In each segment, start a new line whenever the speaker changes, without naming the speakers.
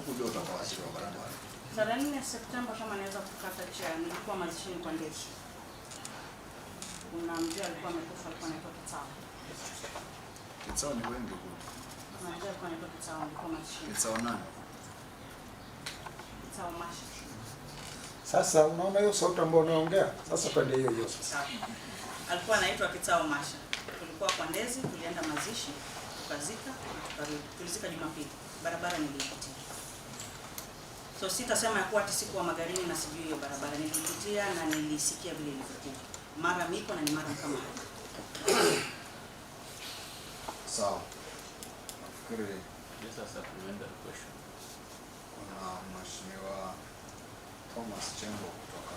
kujua utakawasiliwa barabara.
Tarehe 4 Septemba kama naweza kukata cha nilikuwa mazishini kwa Ndezi. Kuna mzee alikuwa amekufa, alikuwa anaitwa Kitao.
Kitao ni wengi huko.
Mzee alikuwa anaitwa Kitao, alikuwa mazishini.
Kitao nani?
Kitao Masha.
Sasa unaona hiyo sauti ambayo unaongea? Sasa twende hiyo sasa.
Alikuwa anaitwa Kitao Masha. Tulikuwa kwa Ndezi, tulienda mazishi, tukazika, tukarudi. Tulizika Jumapili. Barabara nilipitia. So sitasema ya kuwa ati sikuwa magarini na sijui hiyo barabara, nilipitia na nilisikia vile ilivyokuwa. Mara miko na ni mara kama haya.
Sawa. Nafikiri
Just a supplementary question.
kuna Mheshimiwa Thomas Chengo kutoka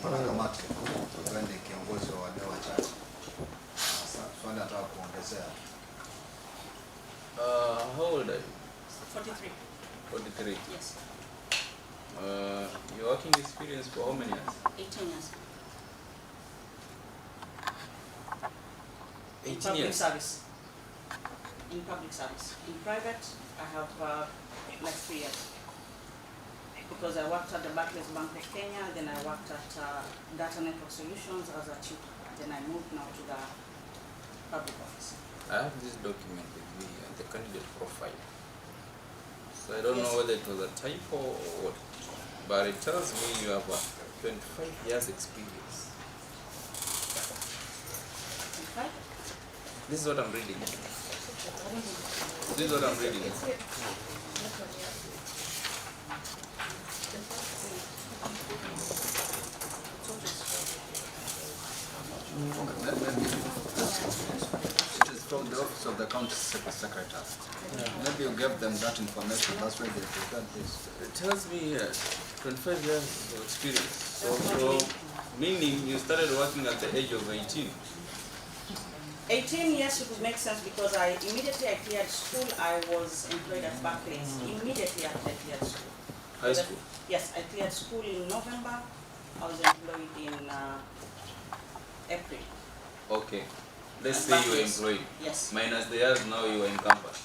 Wanakamati, ambaye ni kiongozi wa wale wachache. Swali nataka kuongezea.
How old are you?
43.
43.
Yes.
Your working experience for how many years?
18 years.
18
public
years.
service. In public service. In private, I have like 3 years. Because I worked at the Barclays Bank of Kenya, then I worked at Data Network Solutions as a tutor. Then I moved now to the public office.
I have this document with me and the candidate profile. So I don't
Yes.
know whether it was a typo or what, but it tells me you have a 25 years experience.
In private?
This is what I'm reading. This is what I'm reading.
It is from the office of the county secretary. Maybe you gave them that information, that's why they prepared this.
It tells me 25 years of experience. So meaning you started working at the age of 18.
18 years, it would make sense because immediately I cleared school, I was employed at Barclays. Immediately after I cleared school.
High school?
Yes, I cleared school in November. I was employed in April.
Okay. Let's
At
say you were
Barclays.
employed.
Yes.
Minus the years now you were in campus.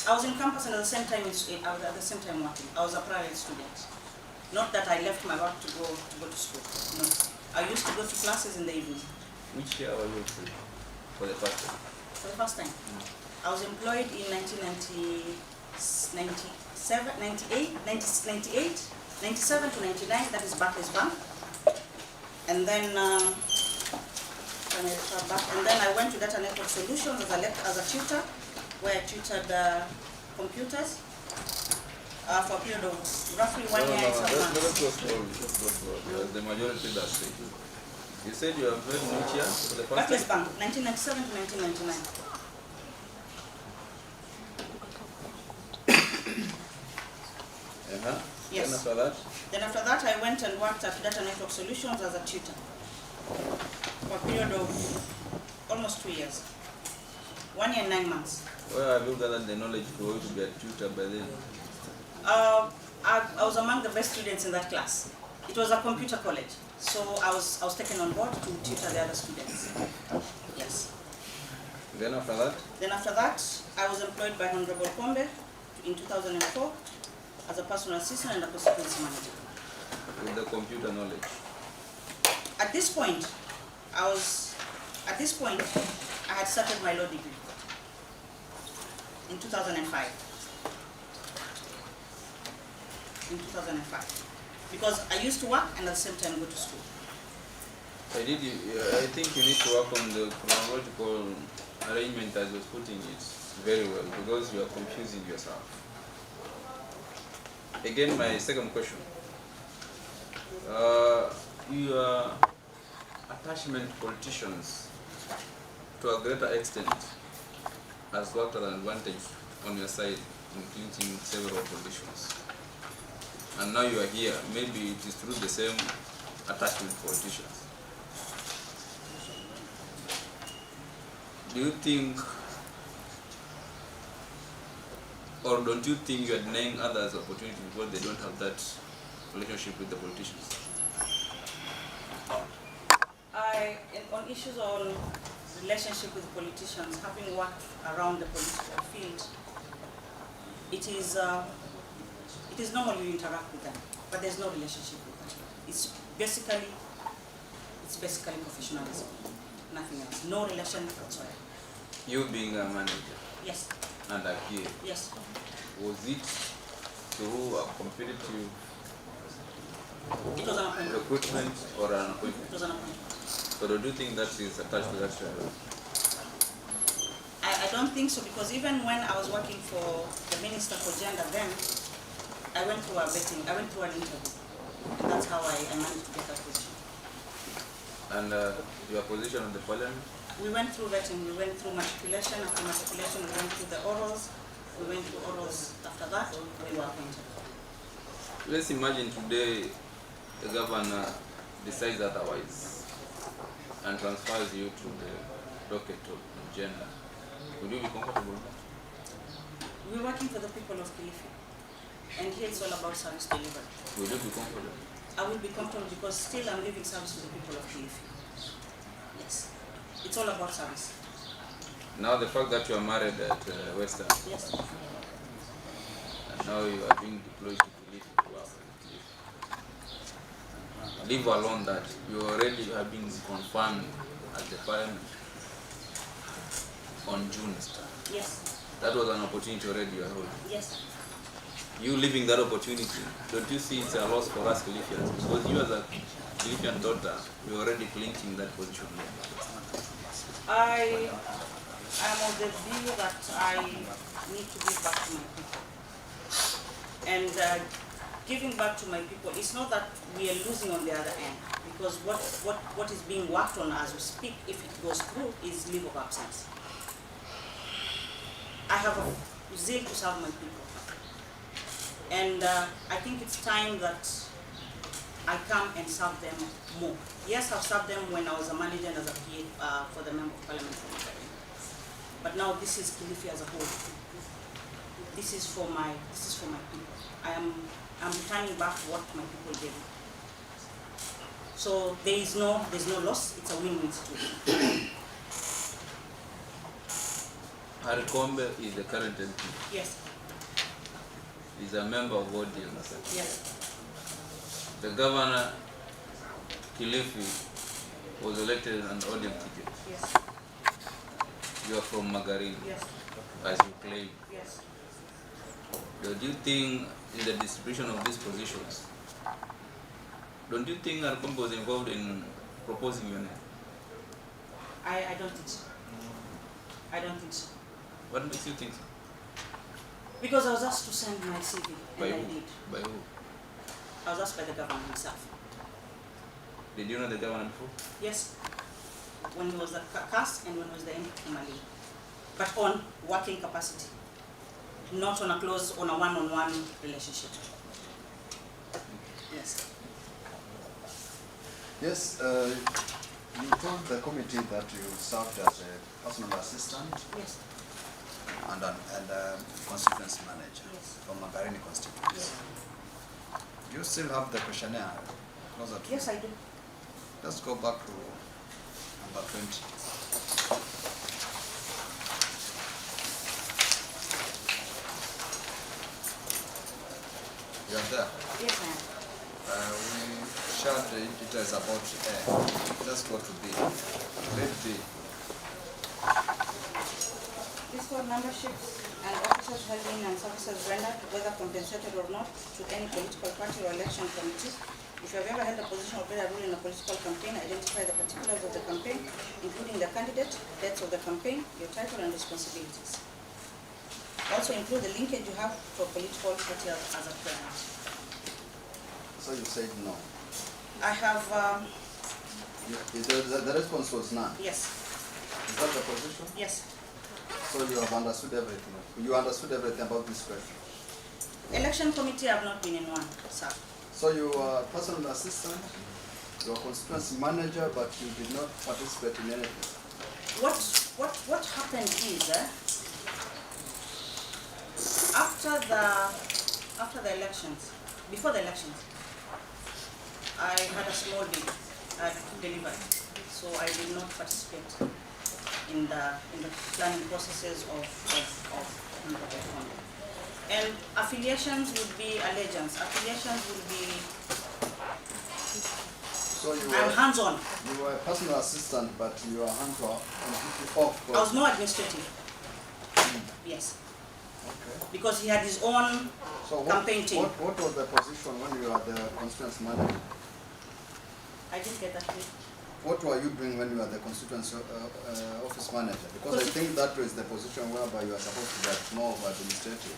I was in campus and at the same time I was at the same time working. I was a private student. Not that I left my work to go to school. No. I used to go to classes in the evening.
Which year were you free for the first time?
For the first time. I was employed in 1997, 98, 97 to 99, that is Barclays Bank. And then I went to Data Network Solutions as a tutor, where I tutored computers for a period of roughly 1 year and some
Let's
months.
go slowly. The majority does say. You said you have read which year for the first
Barclays
time?
Bank, 1997 to 1999. Yes.
Then after that?
Then after that, I went and worked at Data Network Solutions as a tutor for a period of almost 2 years. 1 year and 9 months.
Where have you gathered the knowledge for you to be a tutor by then?
I was among the best students in that class. It was a computer college, so I was taken on board to tutor the other students. Yes.
Then after that?
Then after that, I was employed by Honorable Kombe in 2004 as a personal assistant and a consultancy manager.
With the computer knowledge?
At this point, I had started my law degree in 2005. Because I used to work and at the same time go to school.
I think you need to work on the chronological arrangement as you're putting it very well, because you are confusing yourself. Again, my second question. Your attachment to politicians, to a greater extent, has worked an advantage on your side in clinching several positions. And now you are here, maybe it is through the same attachment to politicians. Do you think, or don't you think you are denying others opportunity because they don't have that relationship with the politicians?
On issues on relationship with politicians, having worked around the political field, it is It is normal you interact with them, but there's no relationship with them. It's basically professionalism, nothing else. No relation whatsoever.
You being a manager
Yes,
and a peer,
yes.
was it through a competitive
It was an appointment.
recruitment or an
It
appointment?
was an appointment.
So do you think that is attached to that?
I don't think so, because even when I was working for the Minister for Gender then, I went through a vetting, I went through an interview. And that's how I managed to get that position.
And your position in the parliament?
We went through vetting, we went through matriculation. After matriculation, we went through the orals. We went through orals. After that, we were appointed.
Let's imagine today the governor decides otherwise and transfers you to the docket of gender. Would you be comfortable?
We're working for the people of Kilifi. And here it's all about service delivery.
Would you be comfortable?
I will be comfortable because still I'm giving service to the people of Kilifi. Yes. It's all about service.
Now the fact that you are married at Western,
Yes.
and now you are being deployed to Kilifi to work in Kilifi. Leave alone that you already have been confirmed at the parliament on June.
Yes.
That was an opportunity already you are holding.
Yes.
You leaving that opportunity, don't you see it's a loss for us Kilifians? Because you as a Kilifian daughter, you're already clinching that position.
I am of the view that I need to give back to my people. And giving back to my people, it's not that we are losing on the other end, because what is being worked on as we speak, if it goes through, is leave of absence. I have a zeal to serve my people. And I think it's time that I come and serve them more. Yes, I've served them when I was a manager and as a PA for the Member of Parliament for Magari. But now this is Kilifi as a whole. This is for my people. I'm returning back what my people gave me. So there's no loss. It's a win-win situation.
Harikombe is the current MP.
Yes.
He's a member of audience.
Yes.
The governor, Kilifi, was elected on an audience ticket.
Yes.
You are from Magarini,
Yes.
as you claim.
Yes.
Do you think in the distribution of these positions, don't you think Harikombe was involved in proposing your name?
I don't think so. I don't think so.
What makes you think so?
Because I was asked to send my CV,
By
and I
who?
did.
By who?
I was asked by the governor himself.
Did you know the governor before?
Yes. When he was the cast and when he was the MP for Mali. But on working capacity. Not on a one-on-one relationship. Yes.
Yes, you told the committee that you served as a personal assistant
Yes.
and constituency manager
Yes.
from Magarini constituency.
Yes.
Do you still have the questionnaire closer to
Yes,
you?
I do.
Let's go back to number 20. You are there?
Yes, I am.
We shared the details about A. Let's go to B. Read B.
This for memberships and officers held in and services rendered, whether compensated or not, to any political party or election committee. If you have ever held a position or played a role in a political campaign, identify the particulars of the campaign, including the candidate, dates of the campaign, your title and responsibilities. Also include the linkage you have to a political party as a parent.
So you said no.
I have,
The response was none.
yes,
Is that the position?
yes.
So you have understood everything. You understood everything about this question.
Election committee, I have not been in one, sir.
So you are personal assistant, you are constituency manager, but you did not participate in anything.
What happened is, after the elections, before the elections, I had a small baby, I had delivered, so I did not participate in the planning processes of the reform. And a Affiliations would be allegiance. Affiliations would be
So you
I'm
were,
hands-on.
you were a personal assistant, but you are hands-on.
I was more administrative. Yes.
Okay.
Because he had his own
So
campaign team.
what was the position when you were the constituency manager?
I didn't get that clear.
What were you doing when you were the constituency office manager? Because I think that was the position whereby you are supposed to get more of administrative.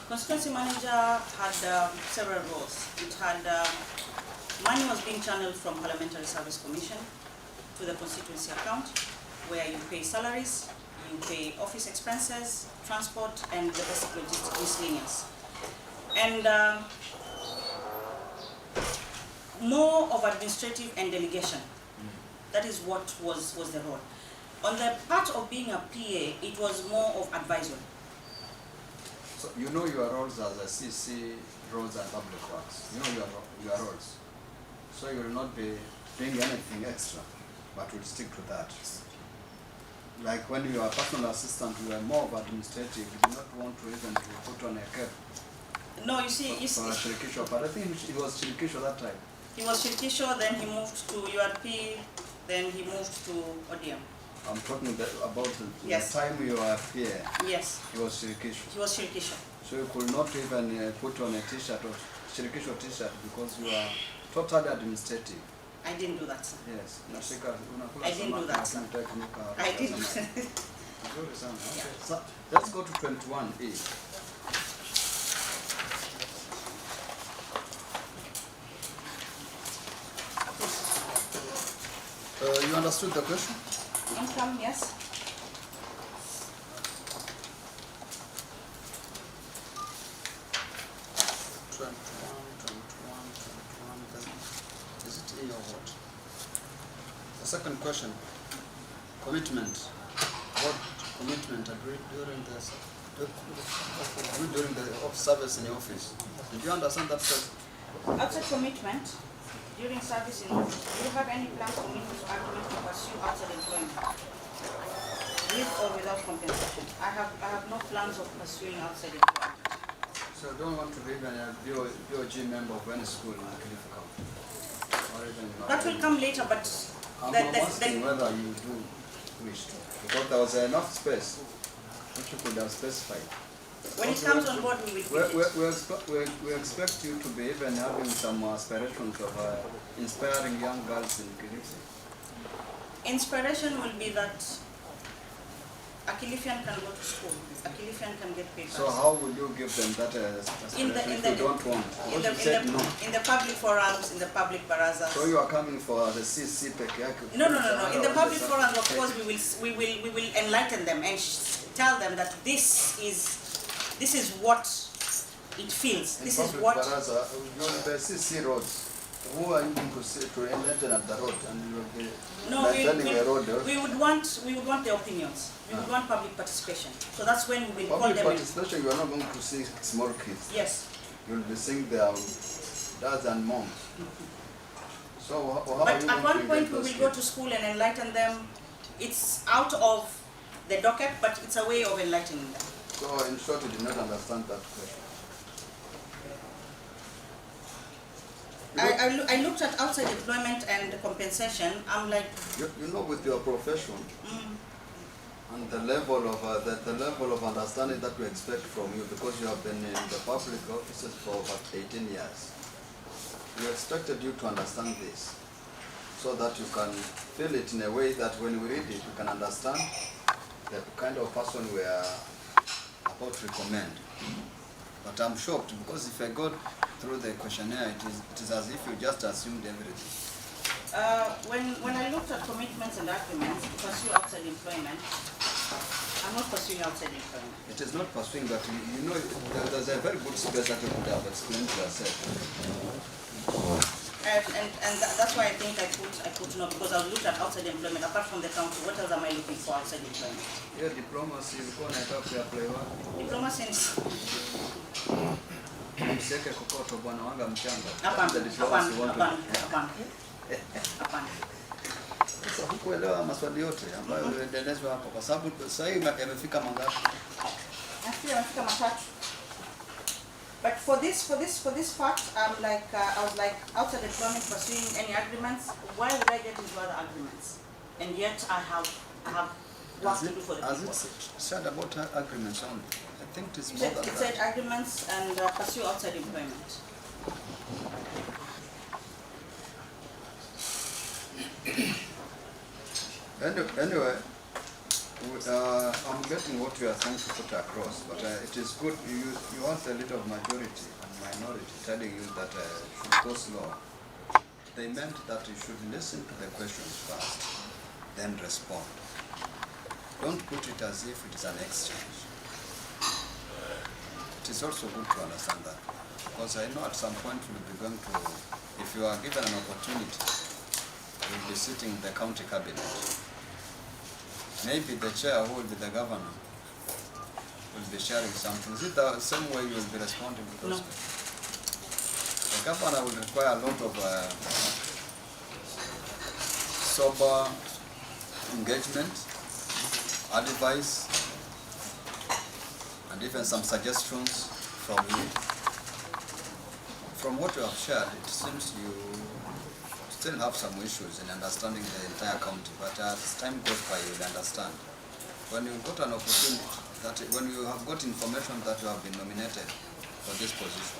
Constituency manager had several roles. It had money was being channeled from Parliamentary Service Commission to the constituency account, where you pay salaries, you pay office expenses, transport, and the basic logistics miscellaneous. And more of administrative and delegation. That is what was the role. On the part of being a PA, it was more of advisory.
So you know your roles as a CC, roles and public works. You know your roles. So you will not be doing anything extra, but will stick to that. Like when you are a personal assistant, you are more of administrative. You do not want to even put on a cap.
No, you see,
For a Shirikisho, but I think it was Shirikisho that time.
he was Shirikisho, then he moved to URP, then he moved to ODM.
I'm talking about
Yes.
the time you were here.
Yes,
He was Shirikisho.
he was Shirikisho.
So you could not even put on a t-shirt or Shirikisho t-shirt because you are totally administrative.
I didn't do that, sir.
Yes.
I didn't do that, sir. I didn't.
Nzuri sana. Okay.
Yeah.
So, let's go to 21A. You understood the question?
Income, yes.
Is it A or what? The second question, commitment. What commitment agreed during the service in the office? Did you understand that first?
Outside commitment, during service in office, do you have any plans, commitments, or agreement to pursue outside employment? With or without compensation? I have no plans of pursuing outside employment.
So I don't want to be even a BOG member of any school in Kilifi County. Or even
That will come later, but
I'm asking whether you do wish to. Because there was enough space which you could have specified.
when it comes on board, we will fit it.
We expect you to be even having some aspirations of inspiring young girls in Kilifi.
Inspiration will be that a Kilifian can go to school, a Kilifian can get papers.
So how will you give them that aspiration if you don't want? Because you said no.
In the public forums, in the public barazas.
So you are coming for the CC peke yake?
No. In the public forums, of course, we will enlighten them and tell them that this is what it feels. This is what.
Baraza, the CC roads. Who are you going to say to enlighten at the road, and you will be maintaining a road?
We would want their opinions. We would want public participation. So that's when we will call
Public
them.
participation, you are not going to see small kids.
Yes.
You will be seeing their dads and moms. So how are
But
you
at
going
one
to
point
engage
we
those
will go
kids?
to school and enlighten them. It's out of the docket, but it's a way of enlightening them.
So in short, you did not understand that question.
I looked at outside employment and compensation. I'm like,
You know, with your profession and the level of understanding that we expect from you, because you have been in the public offices for about 18 years, we expected you to understand this, so that you can feel it in a way that when we read it, we can understand the kind of person we are about to recommend. But I'm shocked because if I go through the questionnaire, it is as if you just assumed everything.
when I looked at commitments and agreements to pursue outside employment, I'm not pursuing outside employment.
It is not pursuing, but you know, there's a very good space that you could have explained to yourself.
And that's why I think I put no, because I looked at outside employment. Apart from the council, what else am I looking for outside employment?
Yeah, diplomacy, ulikuwa unataka kuapply wapi?
Diplomacy and
Mseke kokoto bwana wanga mchanga.
hapana.
Sasa hukuelewa maswali yote ambayo yanaendelezwa hapo, kwa sababu sasa hivi yamefika mangapi?
Nafikiri amefika matatu. But for this part, I'm like, I was like, outside employment pursuing any agreements. Why would I get into other agreements? And yet I have work to do for the people.
Has it said about agreements only? I think it's more than
It
that.
said agreements and pursue outside employment.
Anyway, I'm getting what you are trying to put across, but it is good. You want a little majority and minority telling you that should go slow. They meant that you should listen to the questions first, then respond. Don't put it as if it is an exchange. It is also good to understand that, because I know at some point you'll be going to, if you are given an opportunity, you'll be sitting in the county cabinet. Maybe the chair, who will be the governor, will be sharing something. Is it the same way you will be responding? Because
No.
the governor will require a lot of sober engagement, advice, and even some suggestions from you. From what you have shared, it seems you still have some issues in understanding the entire county, but as time goes by, you will understand. When you got an opportunity, when you have got information that you have been nominated for this position,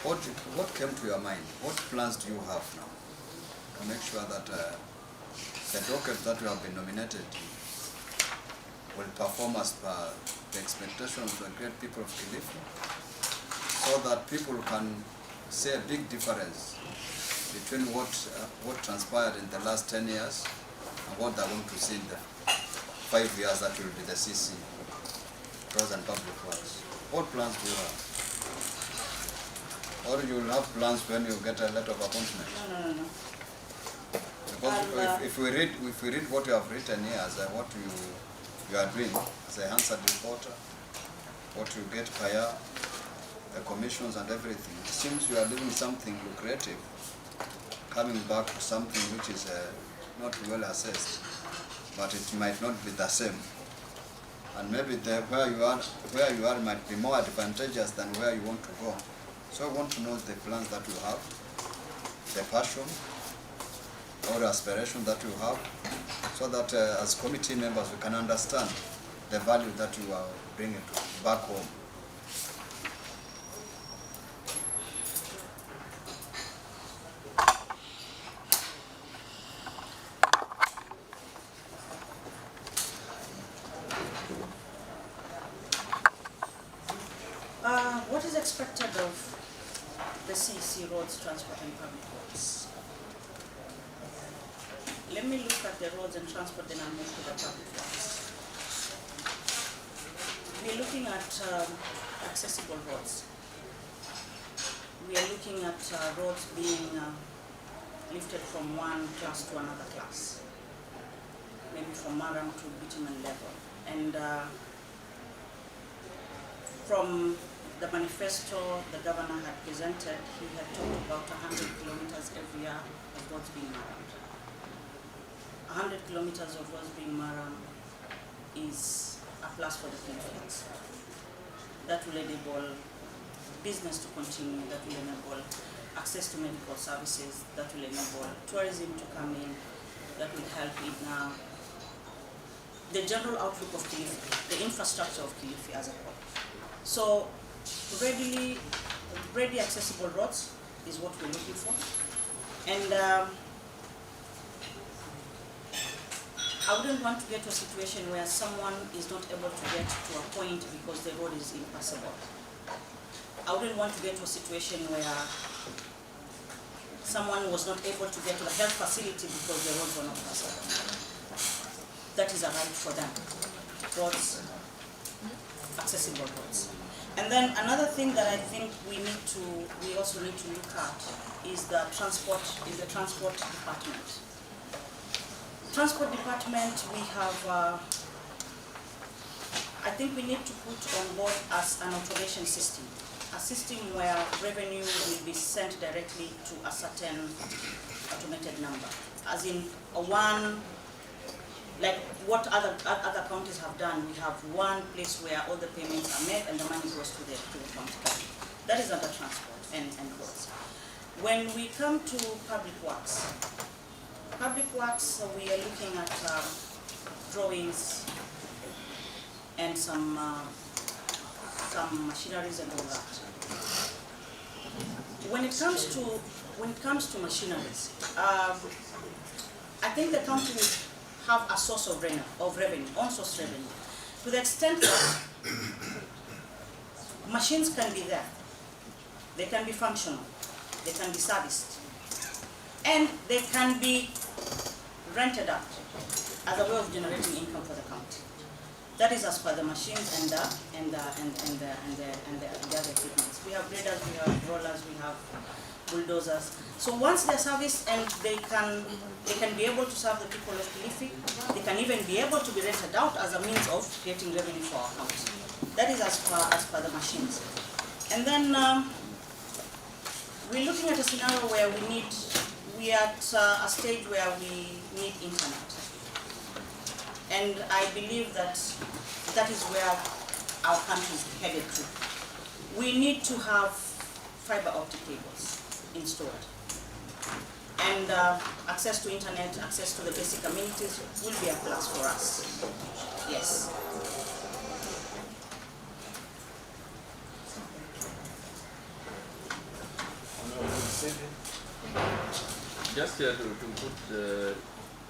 what came to your mind? What plans do you have now to make sure that the docket that you have been nominated will perform as per the expectations of the great people of Kilifi, so that people can see a big difference between what transpired in the last 10 years and what they're going to see in the 5 years that will be the CC, Roads and Public Works. What plans do you have? Or you will have plans when you get a letter of appointment?
No.
Because if we read what you have written here as what you are doing as a Hansard reporter, what you get per year, the commissions and everything, it seems you are doing something lucrative, coming back to something which is not well assessed, but it might not be the same. And maybe where you are might be more advantageous than where you want to go. So I want to know the plans that you have, the passion or aspiration that you have, so that as committee members we can understand the value that you are bringing back home.
What is expected of the CEC, Roads, Transport and Public Works? Let me look at the roads and transport, then I'll move to the public works. We're looking at accessible roads. We are looking at roads being lifted from one class to another class, maybe from Maram to bitumen level. And from the manifesto the governor had presented, he had talked about 100 kilometers every year of roads being marramed. 100 kilometers of roads being marramed is a plus for the Philippines. That will enable business to continue, that will enable access to medical services, that will enable tourism to come in, that will help in the general outlook of Kilifi, the infrastructure of Kilifi as a whole. So ready accessible roads is what we're looking for. And I wouldn't want to get to a situation where someone is not able to get to a point because the road is impassable. I wouldn't want to get to a situation where someone was not able to get to the health facility because the roads were not passable. That is a right for them. Roads, accessible roads. And then another thing that I think we also need to look at is the transport department. Transport department, we have, I think we need to put on board as an automation system, a system where revenue will be sent directly to a certain automated number, as in one like what other counties have done. We have one place where all the payments are made and the money goes to the county government. That is under transport and roads. When we come to public works, we are looking at drawings and some machineries and all that. When it comes to machineries, I think the county will have a source of revenue, on-source revenue, to the extent that machines can be there, they can be functional, they can be serviced, and they can be rented out as a way of generating income for the county. That is as per the machines and the other equipment. We have graders, we have rollers, we have bulldozers. So once they're serviced and they can be able to serve the people of Kilifi, they can even be able to be rented out as a means of creating revenue for our county. That is as per the machines. And then we're looking at a scenario where we are at a stage where we need internet. And I believe that is where our country is headed to. We need to have fiber optic cables installed. And access to internet, access to the basic amenities will be a plus for us. Yes.
Just here to put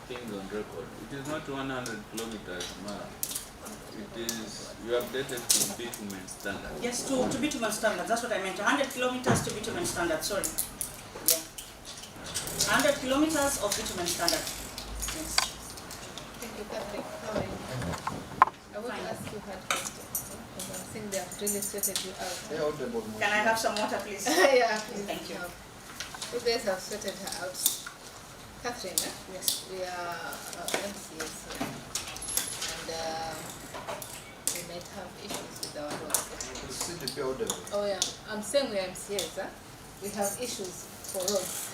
things on record, it is not 100 kilometers a mile. It is, you updated to bitumen standard.
Yes, to bitumen standard, that's what I meant. 100 kilometers to bitumen standard, sorry. Yeah. 100 kilometers of bitumen standard. Yes.
Thank you, Patrick. I want to ask you hard questions, because I'm saying they have really sorted you out.
Can I have some water, please?
Yeah, please.
Thank you.
You guys have sorted her out. Catherine,
Yes.
we are MCAs here, and we might have issues with our roads. Oh yeah, I'm saying we are MCAs. We have issues for roads.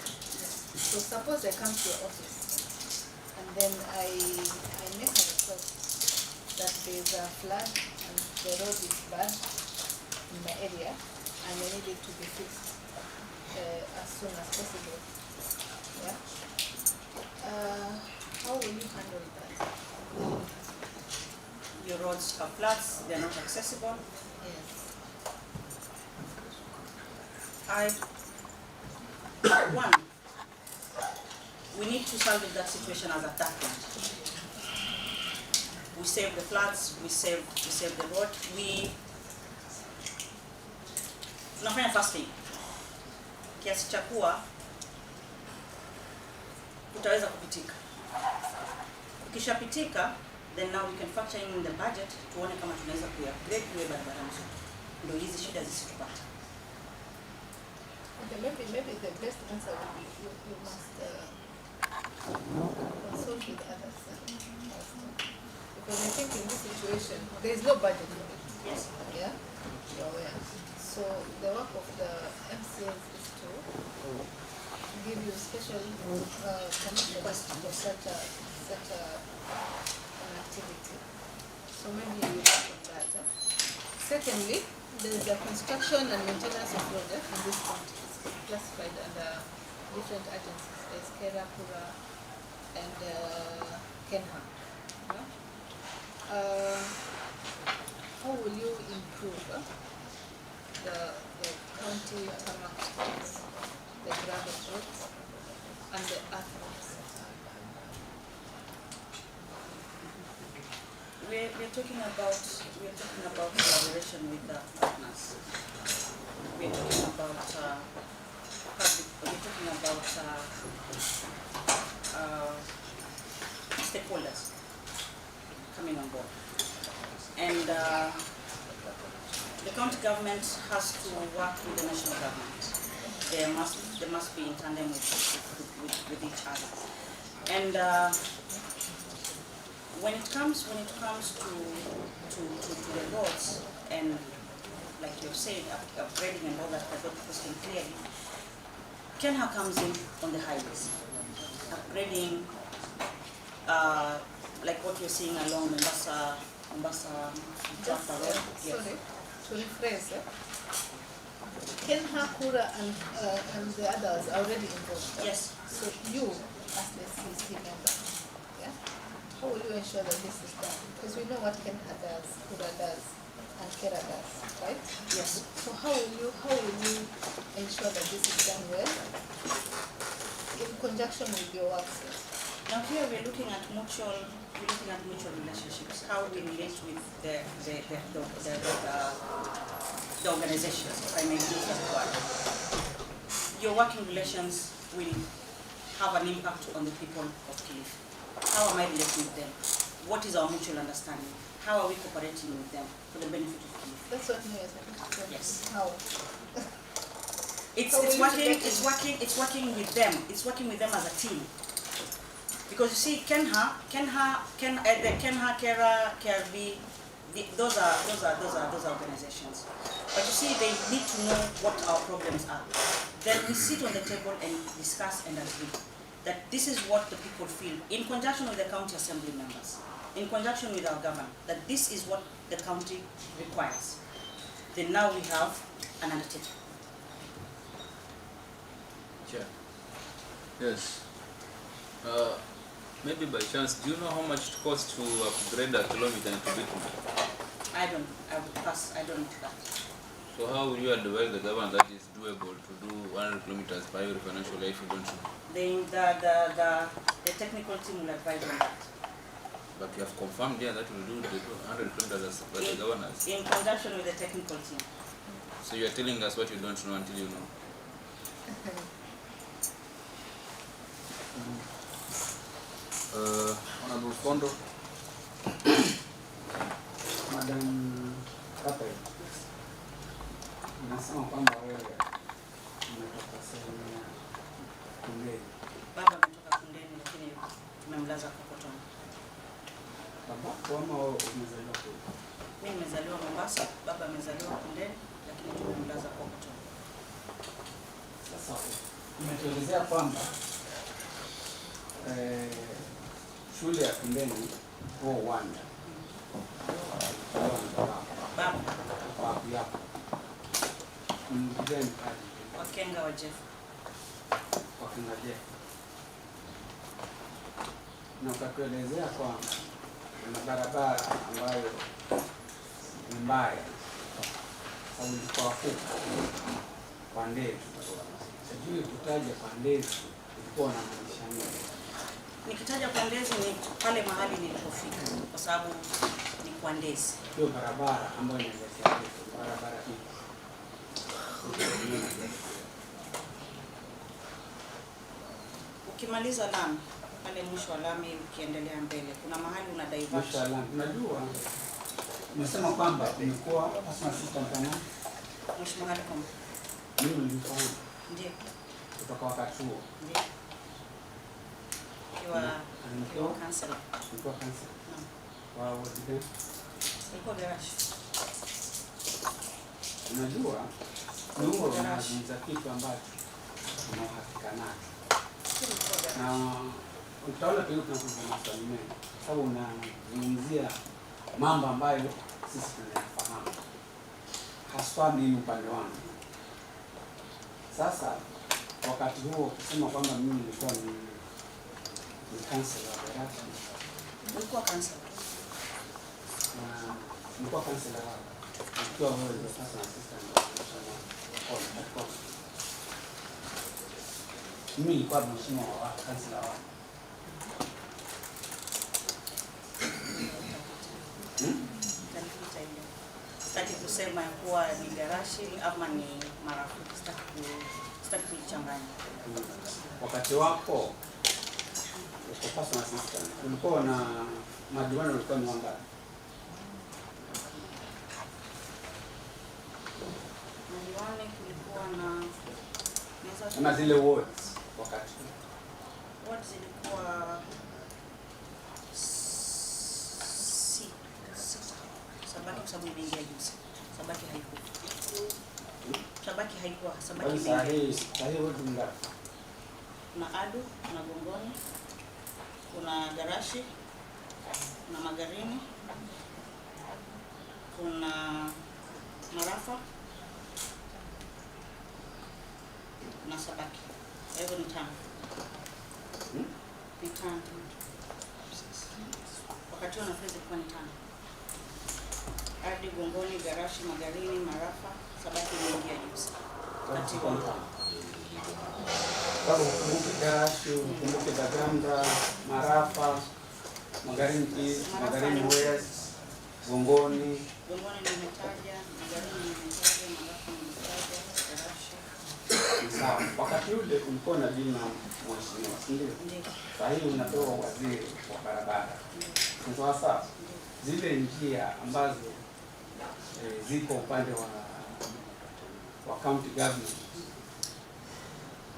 So suppose I come to your office, and then I make a request that there is a flood and the road is bad in my area, and I need it to be fixed as soon as possible. Yeah. How will you handle that?
Your roads have floods, they're not accessible.
Yes.
One, we need to salvage that situation as a tactic. We save the floods, we save the road. Tunafanya fasting kiasi cha kuwa utaweza kupitika. Ukishapitika, then now we can factor in the budget tuone kama tunaweza ku-upgrade iwe barabara nzuri. Ndio hizi shida zisitupate.
Okay, maybe the best answer would be you must consult with others. Because I think in this situation, there is no budget for it.
Yes.
Yeah? You're aware. So the work of the MCAs is to give you special commission for such an activity. So maybe you work on that. Secondly, there is the construction and maintenance of projects in this county. It's classified under different agencies. There's Kera, Kura, and Kenha. Yeah? How will you improve the county tarmac roads, the gravel roads, and the earth roads?
We're talking about collaboration with the partners. We're talking about stakeholders coming on board, and the county government has to work with the national government. They must be in tandem with each other, and when it comes to the roads, and like you've said, upgrading and all that, question clearly, Kenha comes in on the highways, upgrading like what you're seeing along Mombasa
Just,
Road. Yes.
sorry, to rephrase, Kenha, Kura and the others are already involved.
Yes.
So you, as the CC member, yeah, how will you ensure that this is done? Because we know what Kenha does, Kura does, and Kera does, right?
Yes.
So how will you ensure that this is done well in conjunction with your works?
Now here we're looking at mutual relationships. How we relate with the organizations, if I may use that word. Your working relations will have an impact on the people of Kilifi. How am I relating with them? What is our mutual understanding? How are we cooperating with them for the benefit of Kilifi?
That's what you are.
Yes.
How?
It's working with them. It's working with them as a team. Because you see, Kenha, Kera, KRB, those are organizations. But you see, they need to know what our problems are. Then we sit on the table and discuss and agree that this is what the people feel, in conjunction with the county assembly members, in conjunction with our government, that this is what the county requires. Then now we have an undertaking.
Chair.
Yes.
Maybe by chance, do you know how much it costs to upgrade a kilometer into bitumen?
I would pass, I don't know that.
So how will you advise the government that is doable to do 100 kilometers by your financial life you don't know?
The technical team will advise on that.
But you have confirmed here that will do the 100 kilometers as by the governors.
In conjunction with the technical team.
So you are telling us what you don't know until you know.
Honorable Kondo.
Madam Kapel, nasema kwamba wewe umetoka sehemu ya Kundeni.
Baba ametoka Kundeni lakini tumemlaza Kokotoni.
Baba ama wewe umezaliwa kule?
Mimi nimezaliwa Mombasa, baba amezaliwa Kundeni lakini tumemlaza Kokotoni.
Sasa umetuelezea kwamba shule ya Kundeni kwa uwanja baba yako mgeni
Wakenga wa Jeff.
Wakenga Jeff, na ukatuelezea kwamba kuna barabara ambayo ni mbaya au ilikuwa fupi kwa ndege. Sijui kutaja kwa ndege ilikuwa na maanisha nini?
Nikitaja kwa ndezi ni pale mahali nilipofika kwa sababu ni kwa ndezi.
Hiyo barabara ambayo inaelekea barabara hii.
Ukimaliza lami, pale mwisho wa lami ukiendelea mbele, kuna mahali una divert.
Mwisho wa lami. Unajua, umesema kwamba umekuwa personal assistant kana?
Mheshimiwa Halikom.
Mimi nilifahamu.
Ndiyo.
Kutoka wakati huo.
Ndiyo. Kiwa kansela.
Nilikuwa kansela. Wa wadi.
Nilikuwa garage.
Unajua, Mungu anazungumza kitu ambacho una uhakika nacho. Na utaona pia tunakuja maswali mengi, sababu unazungumzia mambo ambayo sisi tunayafahamu, haswa mimi upande wangu. Sasa wakati huo kusema kwamba mimi nilikuwa ni kansela wa garage.
Nilikuwa kansela.
Nilikuwa kansela wa nikiwa wewe ndio sasa assistant wa mimi nilikuwa mheshimiwa wa kansela wa
Sitaki kusema kuwa ni garashi ama ni marafiki, sitaki kuchanganya.
Wakati wako uko personal assistant, ulikuwa na madiwani walikuwa ni wangapi?
Madiwani kulikuwa na
zile wards wakati
wards zilikuwa Sabaki kwa sababu imeingia juzi. Sabaki haikuwa. Sabaki imeingia.
Sahi wards ngapi?
Kuna Adu, kuna Gongoni, kuna Garashi, kuna Magarini, kuna Marafa na Sabaki. Kwa hivyo ni 5. Ni 5. Wakati wa nafasi kwa ni 5. Hadi Gongoni, Garashi, Magarini, Marafa, Sabaki ni ya juzi. Wakati wa
Kwa ukumbuke Garashi, ukumbuke Daganda, Marafa, Magarini, Magarini West, Gongoni.
Gongoni nimetaja, Magarini nimetaja, Marafa nimetaja, Garashi.
Sawa. Wakati ule ulikuwa na jina mheshimiwa, ndio?
Ndio.
Sasa hivi unapewa waziri wa barabara. Sasa zile njia ambazo ziko upande wa county government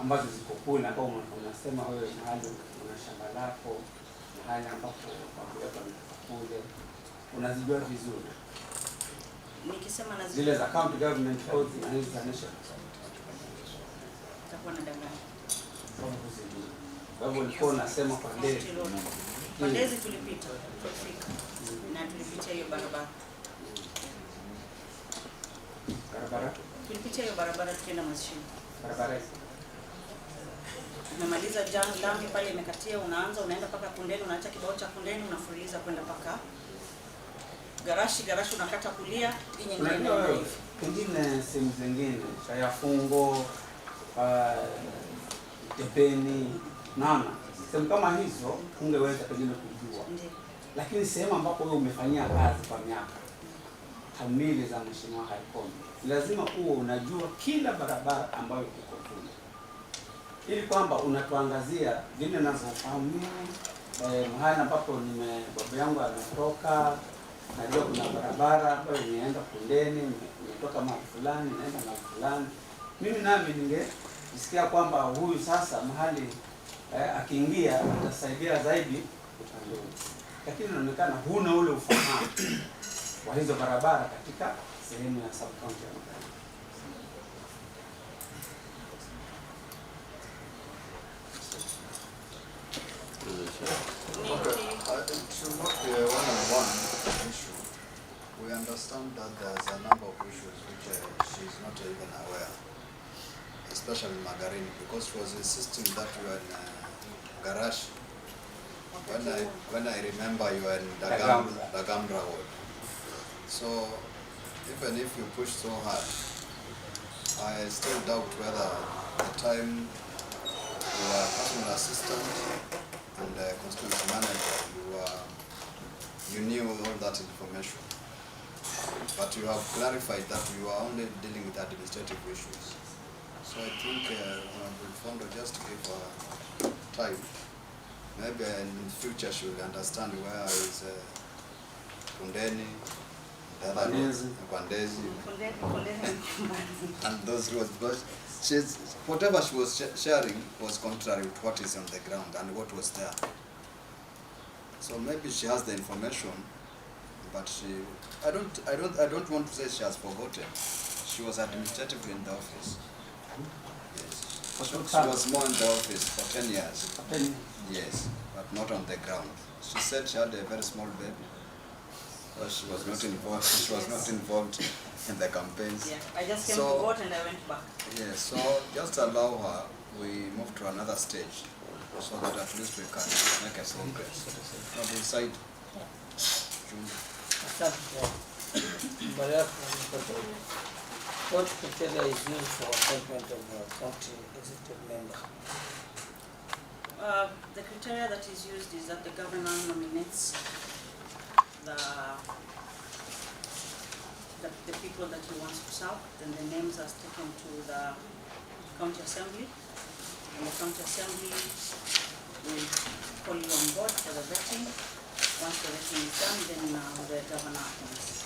ambazo ziko kule, ambao unasema wewe mahali una shamba lako, mahali ambapo wakuleta kule, unazijua vizuri.
Nikisema na
zile za county government roads na hizo za national
takuwa na danganya.
Kwa hivyo ulikuwa unasema kwa ndezi.
Kwa ndezi tulipita, tulifika. Na tulipitia hiyo barabara.
Barabara?
Tulipitia hiyo barabara tukienda Mazishini.
Barabara hizo.
Umemaliza lambi pale imekatia, unaenda paka Kundeni, unaacha kibao cha Kundeni, unafuliza kwenda paka Garashi, Garashi unakata kulia, nyingine ndio hivi.
Pengine sehemu zingine, Shayafungo, Tepeni, Nana. Sehemu kama hizo ungeweza pengine kujua.
Ndiyo.
Lakini sehemu ambapo wewe umefanyia kazi kwa miaka kamili za mheshimiwa Haikoni, lazima uwe unajua kila barabara ambayo iko kule, ili kwamba unatuangazia vile ninavyofahamu mahali ambapo baba yangu ametoka, najua kuna barabara ambayo inaenda Kundeni, nimetoka mahali fulani naenda mahali fulani. Mimi nami ningesikia kwamba huyu sasa mahali akiingia atasaidia zaidi upande huu, lakini inaonekana huna ule ufahamu wa hizo barabara katika sehemu ya sub county ya Magarini.
Okay, it should not be a one-on-one issue. We understand that there's a number of issues which she's not even aware, especially Magarini, because she was insisting that you are in Garashi. When I remember you are in Dagamra Road. So even if you push so hard, I still doubt whether the time you were personal assistant and constituency manager, you knew all that information. But you have clarified that you are only dealing with administrative issues. So I think Honorable Fondo, just to give her time, maybe in the future she will understand where is Kundeni, the other roads, Kwandezi, and those roads. But whatever she was sharing was contrary to what is on the ground and what was there. So maybe she has the information, but I don't want to say she has forgotten. She was administratively in the office. Yes. She was more in the office for 10 years. Yes, but not on the ground. She said she had a very small baby, but she was not involved. She was not involved in the campaigns.
Yeah, I just came to vote and I went back.
Yes, so just allow her. We move to another stage, so that at least we can make a progress. On the side.
What criteria is used for appointment of a county executive member?
The criteria that is used is that the governor nominates the people that he wants to serve, then the names are taken to the county assembly, and the county assembly will call you on board for the vetting. Once the vetting is done, then the governor appoints.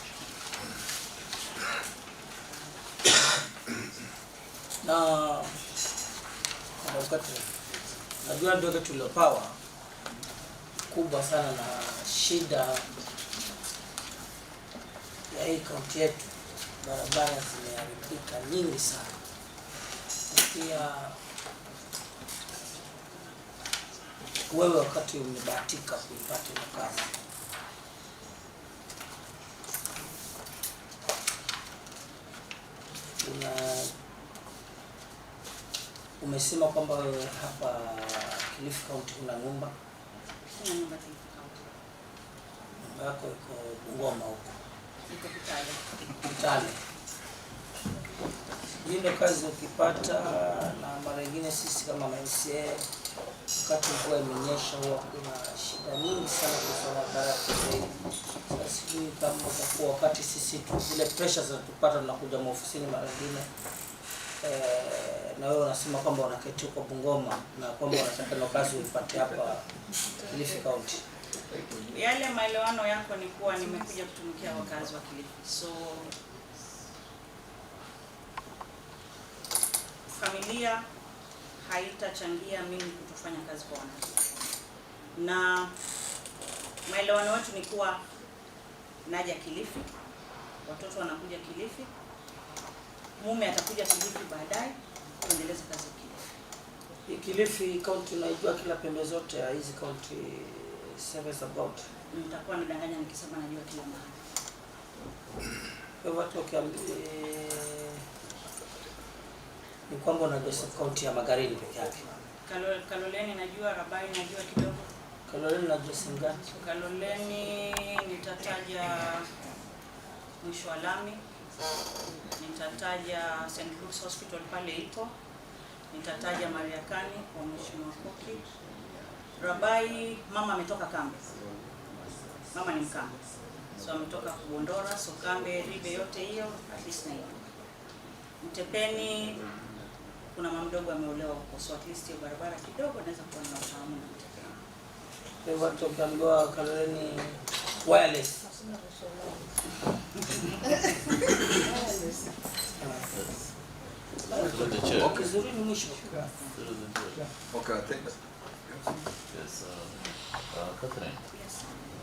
Na wakati najua ndio tuliopawa kubwa sana na shida ya hii kaunti yetu, barabara zimeharibika nyingi sana. Pia wewe wakati umebahatika kuipata ile kazi, umesema kwamba hapa Kilifi County kuna nyumba.
Sina nyumba Kilifi County.
Nyumba yako iko Bungoma huko.
Iko Kitale.
Kitale. Hiyo kazi ukipata, na mara nyingine sisi kama MCA wakati mvua imenyesha huwa kuna shida nyingi sana kwa barabara. Sasa sijui kama kwa wakati sisi tu zile pressures zinatupata tunakuja maofisini mara nyingine na wewe unasema kwamba unaketi kwa Bungoma na kwamba unataka na kazi upate hapa Kilifi County.
Yale maelewano yako ni kuwa nimekuja kutumikia wakazi wa Kilifi. So familia haitachangia mimi kutofanya kazi kwa wananchi. Na maelewano wetu ni kuwa naja Kilifi, watoto wanakuja Kilifi, mume atakuja Kilifi baadaye kuendeleza kazi ya Kilifi.
Kilifi County unaijua kila pembe zote ya hizi county service about.
Nitakuwa nidanganya nikisema najua kila mahali.
Kwa hivyo watu ni kwamba unajua county ya Magarini peke yake.
Kaloleni najua, Rabai najua kidogo.
Kaloleni najua Singati.
Kaloleni nitataja mwisho wa lami. Nitataja St. Luke's Hospital pale iko. Nitataja Mariakani kwa Mheshimiwa Koki. Rabai mama ametoka Kambe. Mama ni Mkambe. So ametoka Kuondora, so Kambe, Ribe yote hiyo at least na hiyo. Mtepeni kuna mama mdogo ameolewa huko, so at least hiyo barabara kidogo naweza kuwa na ufahamu na Mtepeni.
Kwa hivyo watu wakiambiwa Kaloleni wireless. Okay, zuri ni mwisho.
Okay, I think that.
Yes, Catherine.
Yes.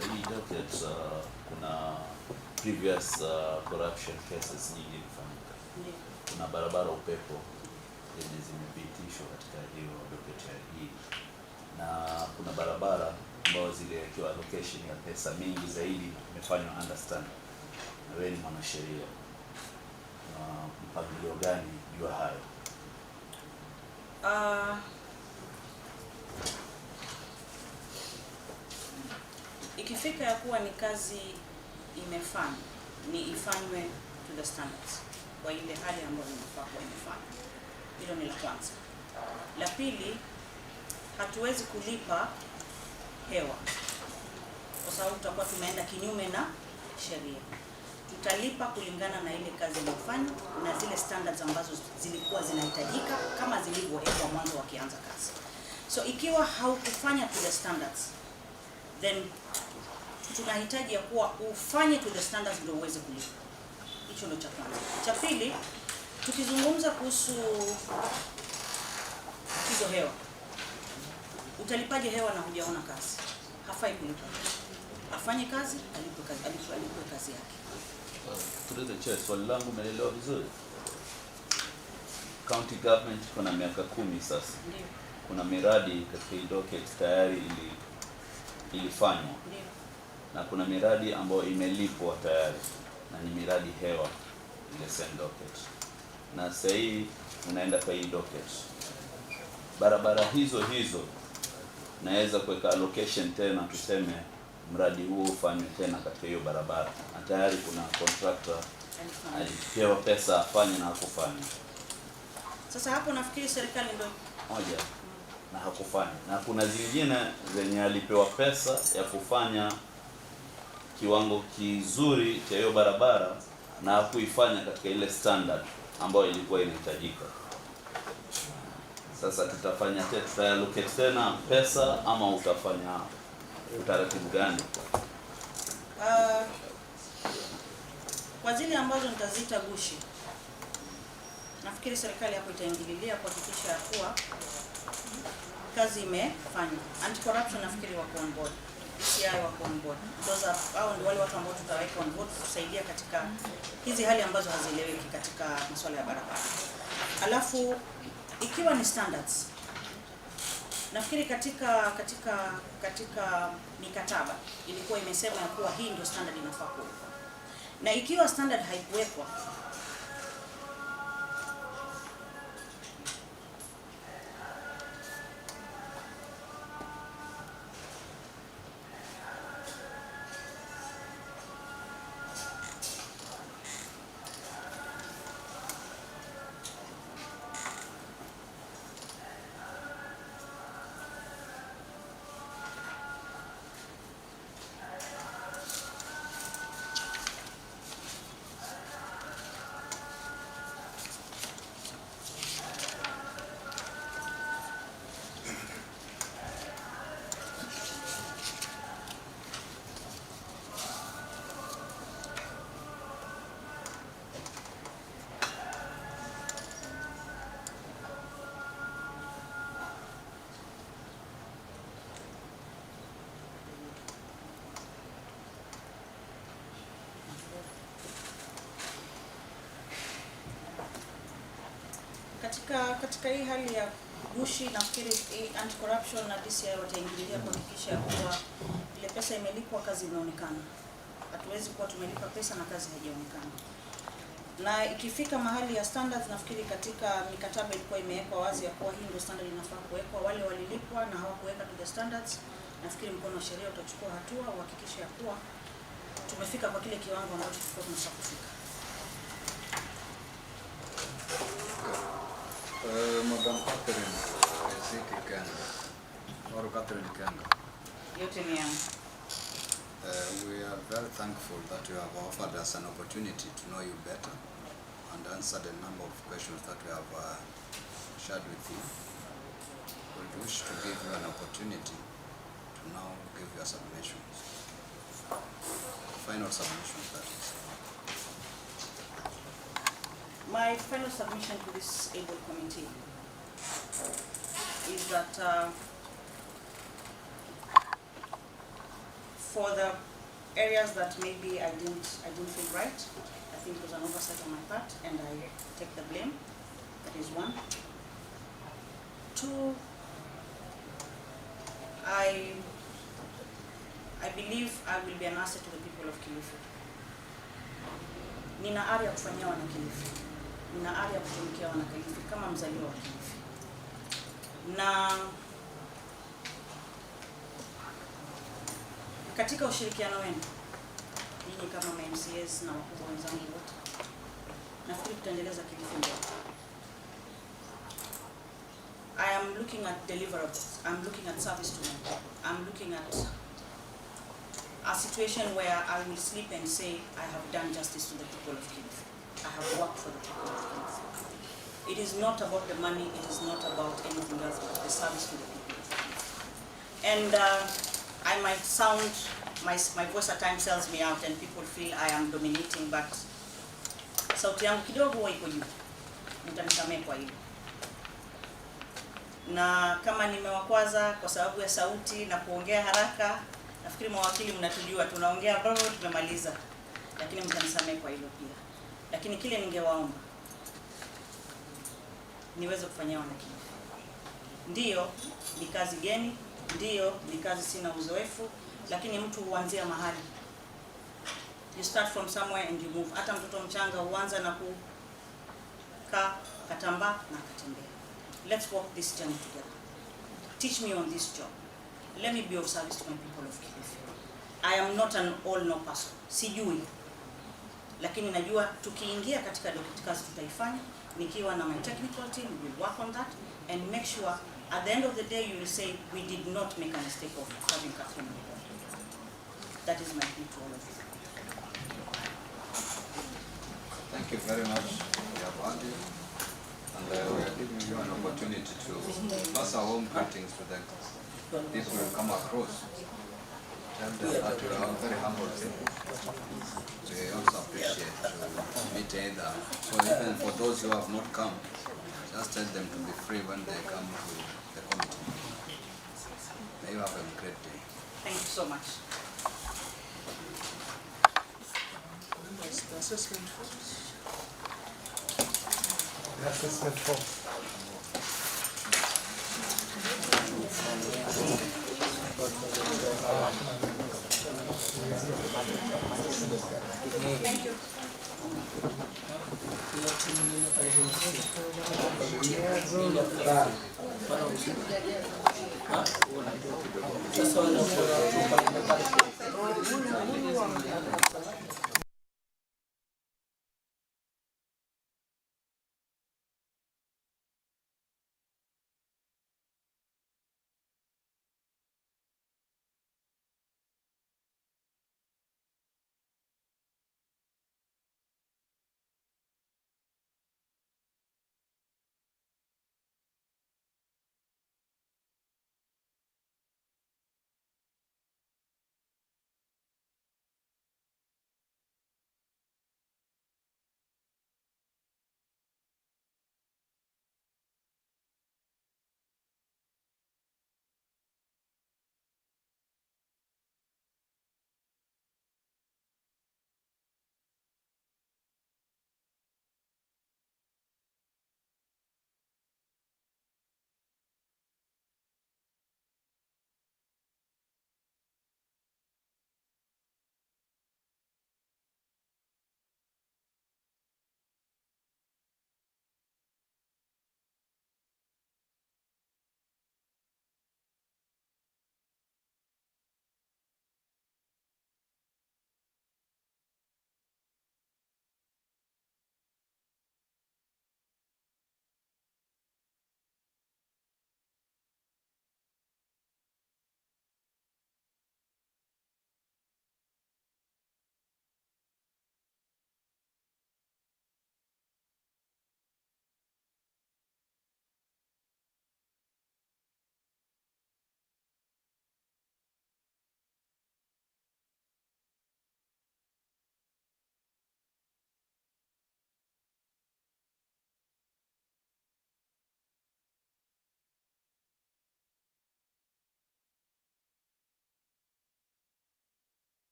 Hii docket kuna previous corruption cases nyingi zilifanyika.
Ndiyo.
Kuna barabara upepo zenye zimepitishwa katika hiyo docket ya hii, na kuna barabara ambazo ziliwekewa allocation ya pesa mingi zaidi imefanywa understand. Na wewe ni mwanasheria, mpangilio gani juu hayo?
Ikifika ya kuwa ni kazi imefanywa, ni ifanywe to the standards kwa ile hali ambayo inafaa kuwa imefanywa. Hilo ni la kwanza. La pili, hatuwezi kulipa hewa kwa sababu tutakuwa tumeenda kinyume na sheria. Tutalipa kulingana na ile kazi iliyofanywa na zile standards ambazo zilikuwa zinahitajika kama zilivyowekwa mwanzo wakianza kazi. So ikiwa haukufanya to the standards, then tunahitaji ya kuwa ufanye to the standards ndio uweze kulipa. Hicho ndio cha kwanza. Cha pili, tukizungumza kuhusu hizo hewa, utalipaje hewa na hujaona kazi? Hafai kulipa. Afanye kazi, alipwe kazi yake.
Swali langu umeelewa vizuri. County government kuna miaka 10 sasa.
Ndiyo.
Kuna miradi katika hii docket tayari ilifanywa.
Ndiyo.
Na kuna miradi ambayo imelipwa tayari na ni miradi hewa ile same docket. Na sasa hii unaenda kwa hii docket. Barabara hizo naweza kuweka allocation tena, tuseme mradi huo ufanywe tena katika hiyo barabara. Na tayari kuna contractor alipewa pesa afanye na hakufanya.
Sasa hapo nafikiri serikali ndio
moja na hakufanya. Na kuna zingine zenye alipewa pesa ya kufanya kiwango kizuri cha hiyo barabara na hakuifanya katika ile standard ambayo ilikuwa inahitajika. Sasa tutallocate tena pesa ama utafanya utaratibu gani?
Kwa zile ambazo nitaziita gushi, nafikiri serikali hapo itaingililia kuhakikisha ya kuwa kazi imefanywa. Anti-corruption nafikiri wako on board. DCI wako on board. Hao ndio wale watu ambao tutaweka on board kusaidia katika hizi hali ambazo hazieleweki katika masuala ya barabara. Alafu ikiwa ni standards, nafikiri katika mikataba ilikuwa imesema ya kuwa hii ndio standard inafaa kuwa. Na ikiwa standard haikuwekwa, katika hii hali ya gushi, nafikiri anti corruption na DCI wataingilia kuhakikisha kuwa ile pesa imelipwa, kazi imeonekana. Hatuwezi kuwa tumelipa pesa na kazi haijaonekana. Na ikifika mahali ya standards, nafikiri katika mikataba ilikuwa imewekwa wazi ya kuwa hii ndio standard inafaa kuwekwa. Wale walilipwa na hawakuweka to the standards, nafikiri mkono wa sheria utachukua hatua uhakikishe ya kuwa tumefika kwa kile kiwango ambacho tulikuwa tunataka kufika.
Madam Catherine Ziki Kanga, or Catherine Kanga.
Yote ni yangu.
We are very thankful that you have offered us an opportunity to know you better and answered a number of questions that we have shared with you. We wish to give you an opportunity to now give your submissions. Final submissions, that is.
My final submission to this able committee is that for the areas that maybe I didn't feel right, I think it was an oversight on my part, and I take the blame. That is one. Two, I believe I will be an asset to the people of Kilifi. Nina ari ya kufanyia wana Kilifi. Nina ari ya kutumikia wana Kilifi kama mzaliwa wa Kilifi. Na katika ushirikiano wenu, ninyi kama MCAs na wakubwa wenzangu wote, nafikiri tutaendeleza Kilifi mbele. I am looking at deliverables. I'm looking at service to them. I'm looking at a situation where I will sleep and say I have done justice to the people of Kilifi. I have worked for the people of Kilifi. It is not about the money, it is not about anything else but the service to the people of Kilifi. And I might sound, my voice at times sells me out and people feel I am dominating, but sauti yangu kidogo huwa iko juu. Mtanisamehe kwa hilo. Na kama nimewakwaza kwa sababu ya sauti na kuongea haraka, nafikiri mawakili mnatujua tunaongea bado tumemaliza, lakini mtanisamehe kwa hilo pia. Lakini kile ningewaomba niweze kufanyia wana Kilifi. Ndio ni kazi geni, ndio ni kazi sina uzoefu, lakini mtu huanzia mahali. You start from somewhere and you move. Hata mtoto mchanga huanza na kukaa, katamba na katembea. Let's walk this journey together. Teach me on this job. Let me be of service to my people of Kilifi. I am not an all-know person. Sijui. Lakini najua tukiingia katika kazi tutaifanya. Nikiwa na my technical team, we will work on that and make sure at the end of the day you will say we did not make a mistake of having Catherine on board. That is my plea to all of you.
Thank you very much for your value. And we are giving you an opportunity to pass our home greetings to the people who come across. Tell them that we are very humble people. We also appreciate to meet either. So even for those who have not come, just tell them to be free when they come to the committee. May you have a great day.
Thank you so much.
The assessment forms.
Thank you.
Sasa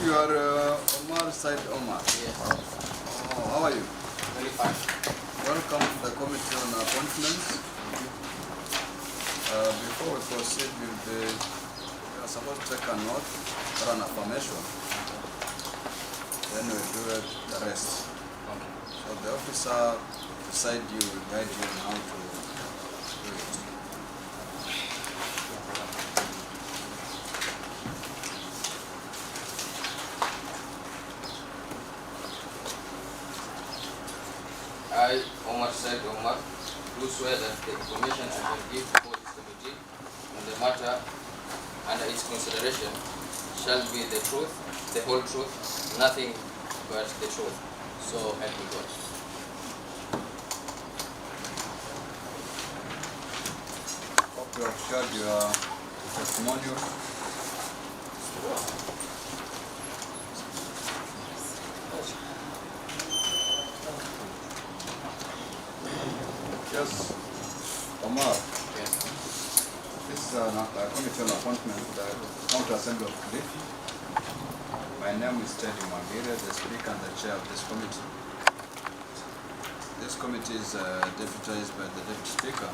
You are Omar Said Omar.
Yes.
Oh, how are you?
Very fine.
Welcome to the Committee on Appointments. Before we proceed with the, you are supposed to take a note or an affirmation. Then we do the rest.
Okay.
So the officer beside you will guide you on how to do it.
I, Omar Said Omar, do swear that the information I shall give before this committee on the matter under its consideration shall be the truth, the whole truth, nothing but the truth. So help me God.
Hope you have shared your testimonial. Yes, Omar.
Yes.
This is a committee on appointment to the County Assembly of Kilifi. My name is Teddy Mwangire, the Speaker and the Chair of this committee. This committee is deputized by the Deputy Speaker,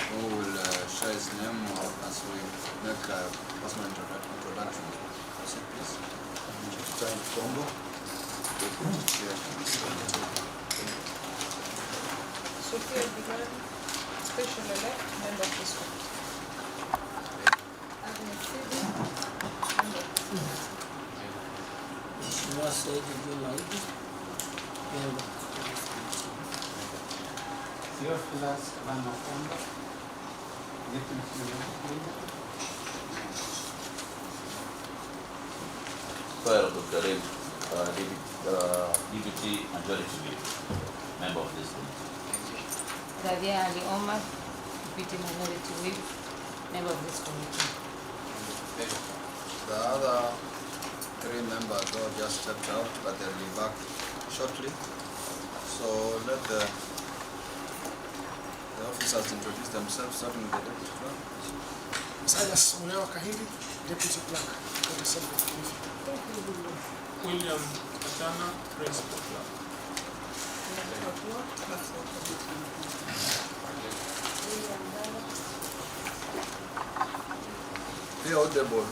who will share his name as we make a personal introduction. Proceed, please.
Sophia Bigan, special elect member of this committee. Agnes Sidi, member of this committee.
Mheshimiwa Said Juma Idi, member.
Theophilus Kalama Kwamba, Deputy Leader.
Fire Dr. Karim, Deputy Majority Leader, member of this committee.
Radia Ali Omar, Deputy Minority Whip, member of this committee.
The other three members all just stepped out, but they'll be back shortly. So let the officers introduce themselves, starting with the Deputy Clerk.
Silas Mulewa Kahili, Deputy Clerk for the Assembly of Kilifi.
William Katana, Principal Clerk.
Be audible.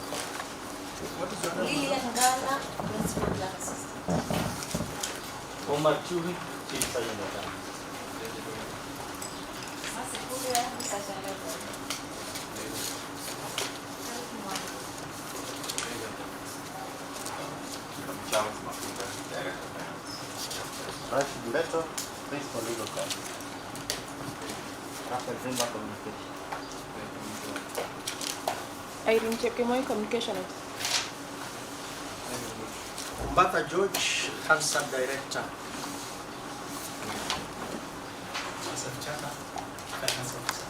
What is your name?
Lilian Ngala, Principal Clerk Assistant.
Omar Churi, Chief Sergeant at Arms.
Masikulia, Sergeant Level.
Charles Mafuta, Director of Finance. Rashid Mbeto, Principal Legal Counsel. Rafael Zimba, Communication.
Irene Chepkemoi, Communication.
Martha George, Hansard Director.
Joseph Chaka, Finance Officer.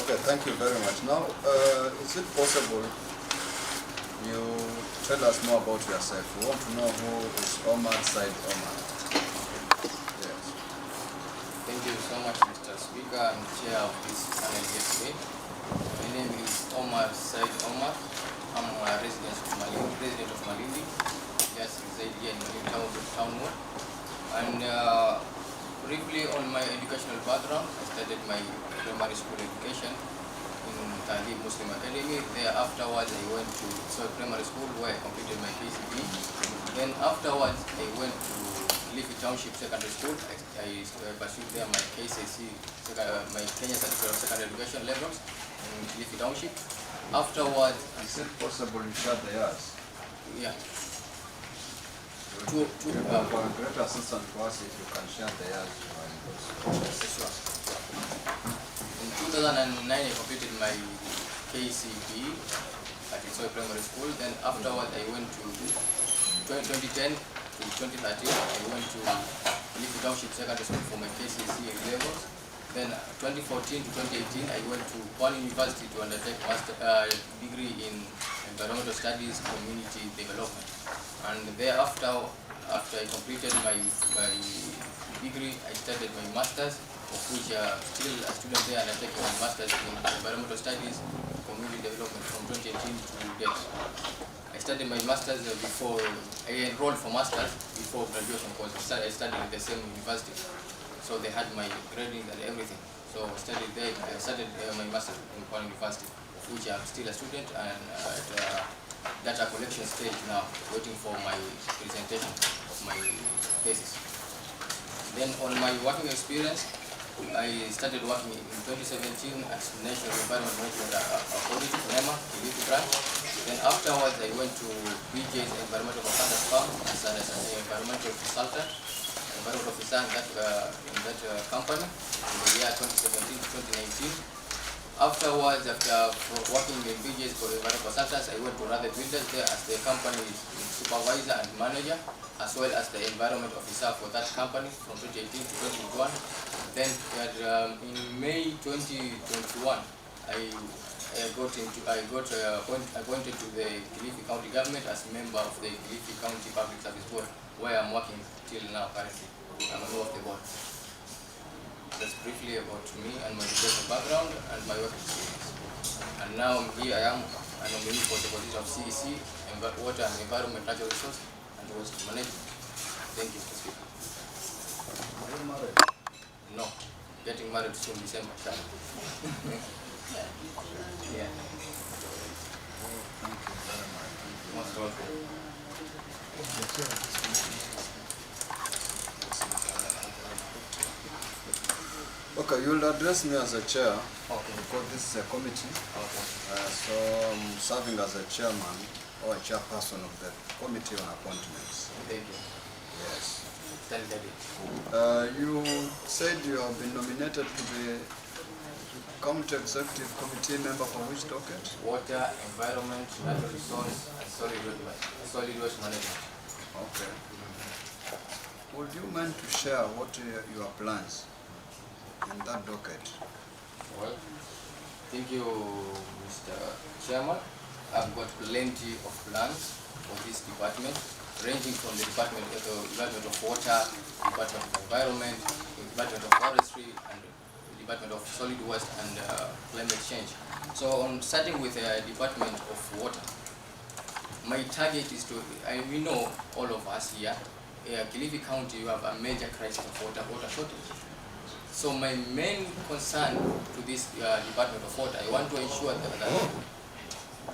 Okay, thank you very much. Now, is it possible you tell us more about yourself? We want to know who is Omar Said Omar. Yes.
Thank you so much, Mr. Speaker and Chair of this panel here today. My name is Omar Said Omar. I'm a resident of Malindi. Just reside here in Malindi Townward. And briefly on my educational background, I started my primary school education in Kilifi Muslim Academy. There afterwards I went to primary school where I completed my KCB. Then afterwards I went to Kilifi Township Secondary School. I pursued there my KCSE, my Kenya Certificate of Secondary Education levels in Kilifi Township. Afterwards,
Is it possible you share the years?
yeah.
For a great assistance to us, if you can share the years.
In 2009, I completed my KCB at Isoy Primary School. Then afterwards, I went to 2010 to 2013. I went to Kilifi Township Secondary School for my KCSE levels. Then 2014 to 2018, I went to Pwan University to undertake master degree in Environmental Studies, Community Development. And thereafter, after I completed my degree, I started my master's, of which still a student there undertaking my master's in Environmental Studies, Community Development from 2018 to date. I studied my master's before, I enrolled for master's before graduation because I studied at the same university. So they had my grading and everything. So I studied there. I started my master's in Pwan University, of which I'm still a student and at data collection stage now, waiting for my presentation of my thesis. Then on my working experience, I started working in 2017 as National Environment Management Authority, NEMA, Kilifi branch. Then afterwards, I went to BJ's Environmental Consultants Firm as an environmental consultant, environmental officer in that company in the year 2017 to 2019. afterwards, after working in BJ's for consultants, I went to other builders there as the company supervisor and manager, as well as the environment officer for that company from 2018 to 2021. Then in May 2021, I got appointed to the Kilifi County Government as member of the Kilifi County Public Service Board, where I'm working till now currently. I'm a member of the board. That's briefly about me and my educational background and my work experience. And now here I am a nominee for the position of CEC, Water and Environment, Natural Resource and Waste Management. Thank you, Mr. Speaker.
Are you married?
No, getting married soon, December. Yeah.
Thank you very much.
Most welcome.
Okay, you'll address me as a chair,
Okay.
because this is a committee.
Okay.
So I'm serving as a chairman or a chairperson of the committee on appointments.
Thank you.
Yes.
Tell David.
You said you have been nominated to the County Executive Committee member for which docket?
Water, environment, natural resource, and solid waste management.
Okay. Would you mind to share what your plans in that docket?
Well, thank you, Mr. Chairman. I've got plenty of plans for this department, ranging from the Department of Water, Department of Environment, Department of Forestry, and Department of Solid Waste and Climate Change. So, starting with the Department of Water, my target is to, we know all of us here, Kilifi County, you have a major crisis of water shortage. So my main concern to this Department of Water, I want to ensure that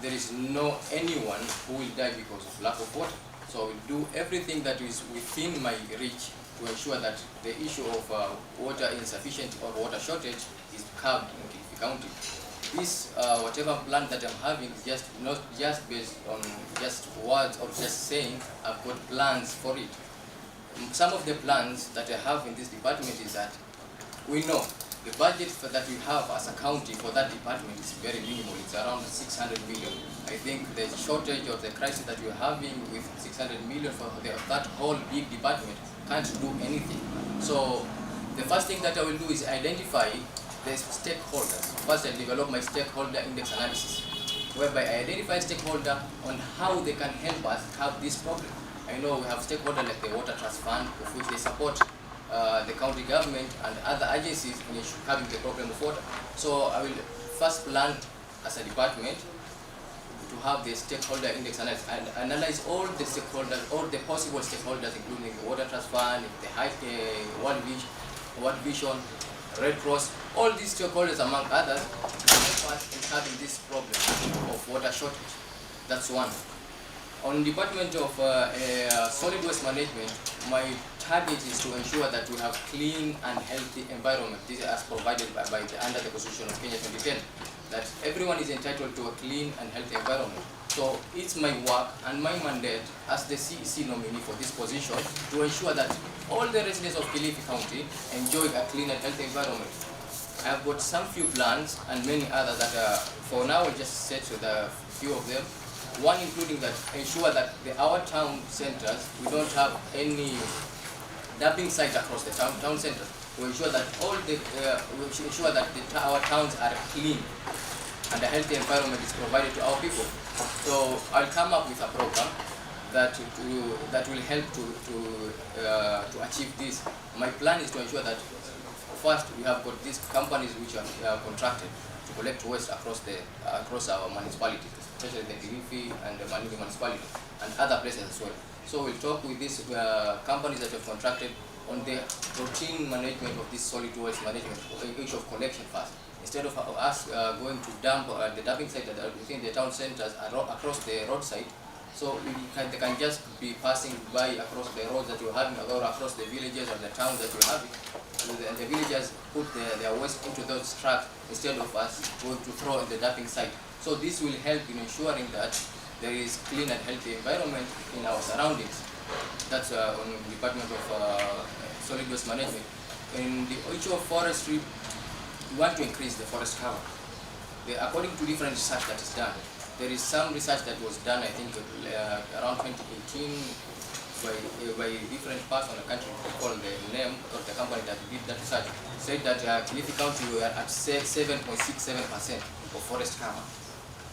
there is no anyone who will die because of lack of water. So I will do everything that is within my reach to ensure that the issue of water insufficiency or water shortage is curbed in Kilifi County. This whatever plan that I'm having is just not just based on just words or just saying. I've got plans for it. Some of the plans that I have in this department is that we know the budget that we have as a county for that department is very minimal. It's around 600 million. I think the shortage or the crisis that we're having with 600 million for that whole big department can't do anything. So the first thing that I will do is identify the stakeholders. First, I develop my stakeholder index analysis, whereby I identify stakeholder on how they can help us curb this problem. I know we have stakeholders like the Water Trust Fund, of which they support the county government and other agencies in curbing the problem of water. So I will first plan as a department to have the stakeholder index analysis and analyze all the stakeholders, all the possible stakeholders, including the Water Trust Fund, the World Vision, Red Cross, all these stakeholders among others help us in curbing this problem of water shortage. That's one. On the Department of Solid Waste Management, my target is to ensure that we have clean and healthy environment. This is as provided under the Constitution of Kenya 2010, that everyone is entitled to a clean and healthy environment. So it's my work and my mandate as the CEC nominee for this position to ensure that all the residents of Kilifi County enjoy a clean and healthy environment. I have got some few plans and many others that for now I'll just set with a few of them. One including that ensure that our town centers, we don't have any dumping sites across the town centers. We ensure that our towns are clean and a healthy environment is provided to our people. So I'll come up with a program that will help to achieve this. My plan is to ensure that first we have got these companies which are contracted to collect waste across our municipalities, especially the Kilifi and the Malindi municipality and other places as well. So we'll talk with these companies that have contracted on the routine management of this solid waste management, issue of collection first. Instead of us going to dump the dumping site that are within the town centers across the roadside, so they can just be passing by across the roads that you're having, or across the villages or the towns that you're having, and the villagers put their waste into those trucks instead of us going to throw in the dumping site. So this will help in ensuring that there is clean and healthy environment in our surroundings. That's on the Department of Solid Waste Management. In the issue of forestry, we want to increase the forest cover. according to different research that is done, there is some research that was done, I think, around 2018 by different parts of the country. Recall the name of the company that did that research. Said that Kilifi County we are at 7.67% of forest cover.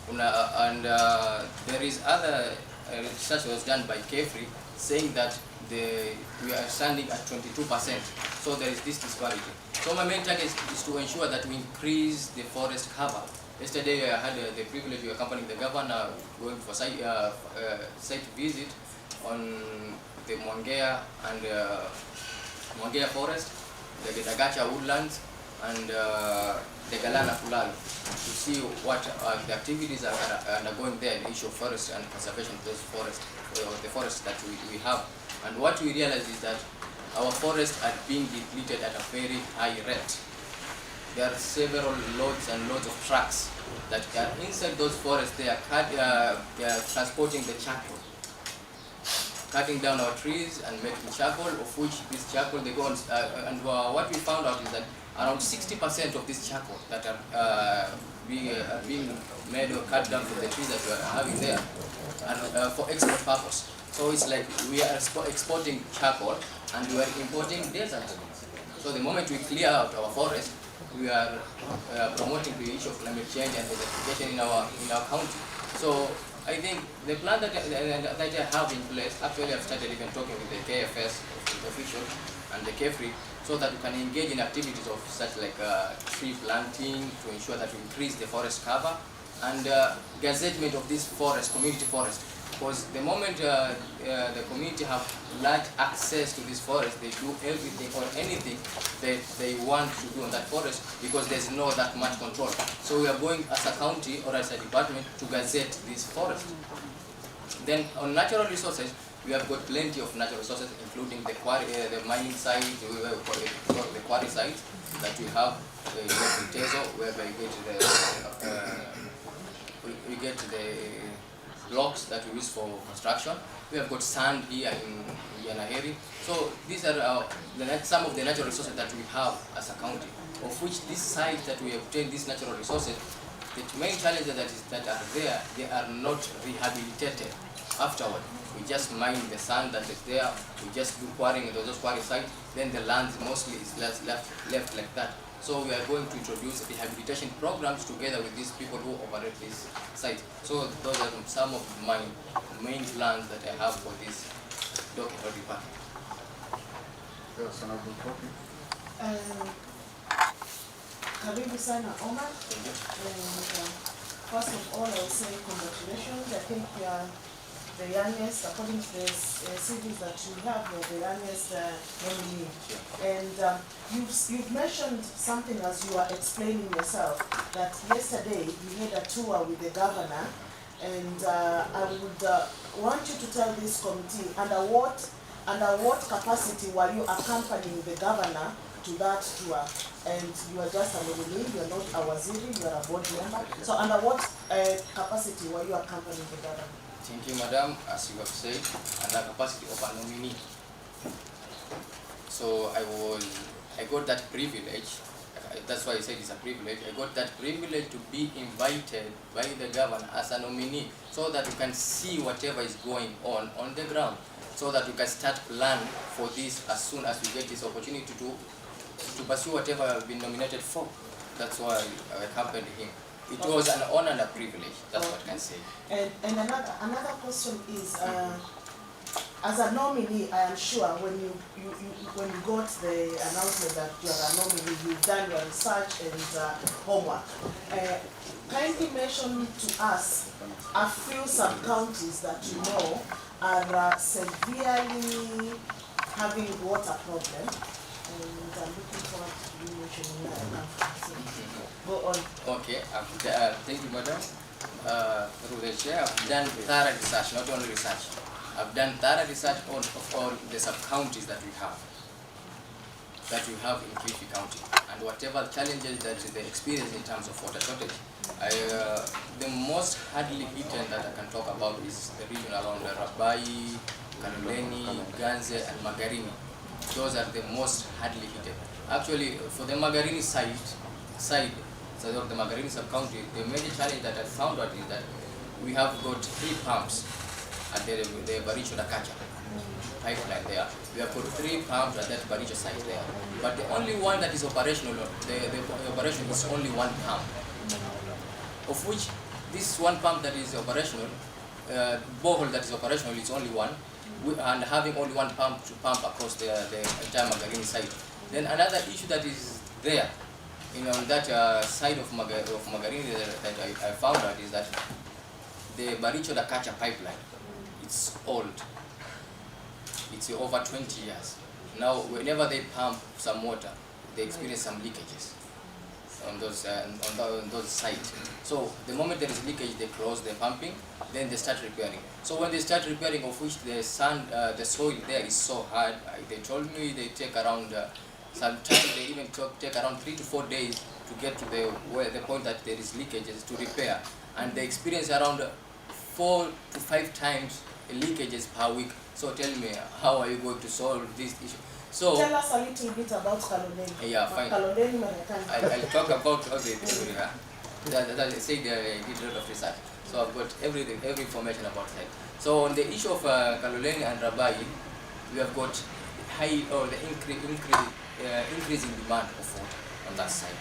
And there is other research that was done by Kilifi saying that we are standing at 22%. So there is this disparity. So my main target is to ensure that we increase the forest cover. Yesterday I had the privilege of accompanying the governor going for site visit on the Mwangea and Mwangea forest, the Gedagacha woodlands, and the Galana Kulalo, to see what the activities are undergoing there in the issue of forest and conservation of those forests, the forests that we have. And what we realize is that our forests are being depleted at a very high rate. There are several loads and loads of trucks that are inside those forests. They are transporting the charcoal, cutting down our trees and making charcoal, of which this charcoal they go on, and what we found out is that around 60% of this charcoal that are being made or cut down from the trees that we are having there, and for export purpose. So it's like we are exporting charcoal and we are importing desert. So the moment we clear out our forest, we are promoting the issue of climate change and desertification in our county. So I think the plan that I have in place, actually I've started even talking with the KFS official and the KFRI, so that we can engage in activities of such like tree planting to ensure that we increase the forest cover and gazettement of this forest, community forest. Because the moment the community have large access to this forest, they do everything or anything that they want to do on that forest because there's no that much control. So we are going as a county or as a department to gazette this forest. Then on natural resources, we have got plenty of natural resources, including the quarry, the mining site, the quarry sites that we have. We get the Tezo, whereby we get the blocks that we use for construction. We have got sand here in Yanaheri. So these are some of the natural resources that we have as a county, of which this site that we obtain these natural resources, the main challenges that are there, they are not rehabilitated afterward. We just mine the sand that is there, we just do quarrying in those quarry sites, then the land mostly is left like that. So we are going to introduce rehabilitation programs together with these people who operate this site. So those are some of my main plans that I have for this document department.
Yes, Honorable Kopi.
Karibu sana Omar. And first of all, I will say congratulations. I think you are the youngest, according to the CVs that you have, you're the youngest nominee. And you've mentioned something as you are explaining yourself, that yesterday you had a tour with the governor, and I would want you to tell this committee under what capacity were you accompanying the governor to that tour? And you are just a nominee, you are not a waziri, you are a board member. So under what capacity were you accompanying the governor?
Thank you, Madam. As you have said, under capacity of a nominee. So I got that privilege. That's why I said it's a privilege. I got that privilege to be invited by the governor as a nominee, so that we can see whatever is going on the ground, so that we can start plan for this as soon as we get this opportunity to pursue whatever I've been nominated for. That's why I accompanied him. It was an honor and a privilege. That's what I can say.
And another question is, as a nominee, I am sure when you got the announcement that you are a nominee, you've done your research and homework. Kindly mention to us a few sub-counties that you know are severely having water problem. And I'm looking forward to you mentioning that. Go on.
Okay, thank you, Madam. Through the chair, I've done thorough research, not only research. I've done thorough research on all the sub-counties that we have in Kilifi County, and whatever challenges that they experience in terms of water shortage. The most hardly hit that I can talk about is the region around Rabai, Kaloleni, Ganze, and Magarini. Those are the most hardly hit. Actually, for the Magarini side, so of the Magarini sub-county, the major challenge that I found out is that we have got 3 pumps at the Baricho Nakacha pipeline there. We have got 3 pumps at that Baricho site there. But the only one that is operational, the operation is only 1 pump, of which this 1 pump that is operational, borehole that is operational is only 1, and having only 1 pump to pump across the entire Magarini site. Then another issue that is there, on that side of Magarini that I found out is that the Baricho Nakacha pipeline, it's old. It's over 20 years. Now, whenever they pump some water, they experience some leakages on those sites. So the moment there is leakage, they close the pumping, then they start repairing. So when they start repairing, of which the soil there is so hard, they told me they take around, sometimes they even take around 3 to 4 days to get to the point that there is leakages to repair, and they experience around 4 to 5 times leakages per week. So tell me, how are you going to solve this issue? So
tell us a little bit about Kaloleni.
Yeah, fine.
Kaloleni
I'll talk about everything. That I said I did a lot of research, so I've got every information about that. So on the issue of Kaloleni and Rabai, we have got the increasing demand of water on that side.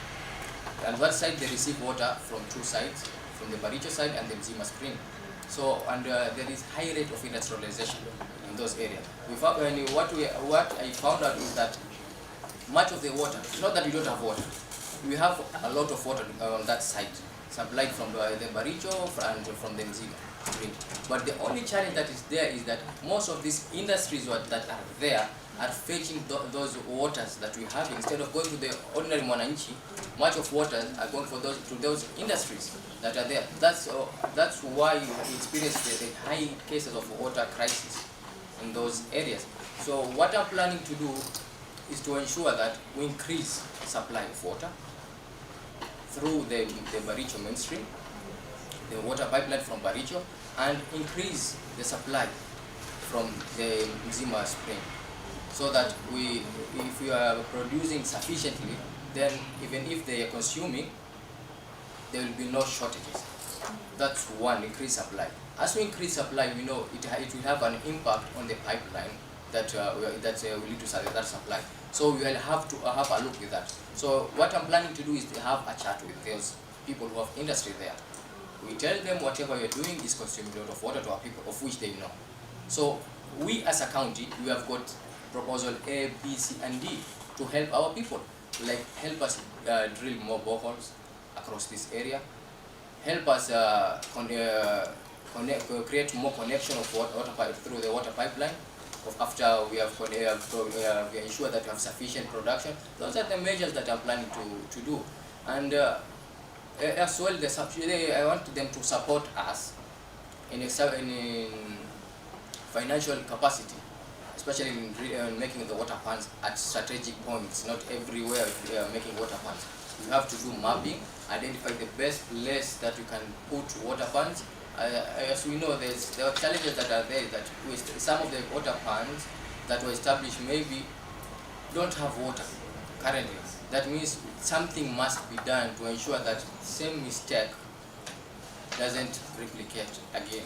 And that side they receive water from 2 sides, from the Baricho side and the Mzima Spring. So there is high rate of industrialization in those areas. What I found out is that much of the water, it's not that we don't have water, we have a lot of water on that site, supplied from the Baricho and from the Mzima Spring. But the only challenge that is there is that most of these industries that are there are fetching those waters that we have. Instead of going to the ordinary Mwananchi, much of water are going to those industries that are there. That's why we experience the high cases of water crisis in those areas. So what I'm planning to do is to ensure that we increase supply of water through the Baricho mainstream, the water pipeline from Baricho, and increase the supply from the Mzima Spring, so that if we are producing sufficiently, then even if they are consuming, there will be no shortages. That's one, increase supply. As we increase supply, we know it will have an impact on the pipeline that will lead to that supply. So we will have to have a look with that. So what I'm planning to do is to have a chat with those people who have industry there. We tell them whatever you're doing is consuming a lot of water to our people, of which they know. So we as a county, we have got proposal A, B, C, and D to help our people. Like help us drill more boreholes across this area, help us create more connection of water pipe through the water pipeline. After we have ensured that we have sufficient production. Those are the measures that I'm planning to do. And as well, I want them to support us in financial capacity, especially in making the water plants at strategic points. Not everywhere we are making water plants. You have to do mapping, identify the best place that you can put water plants. As we know, there are challenges that are there, that some of the water plants that were established maybe don't have water currently. That means something must be done to ensure that same mistake doesn't replicate again.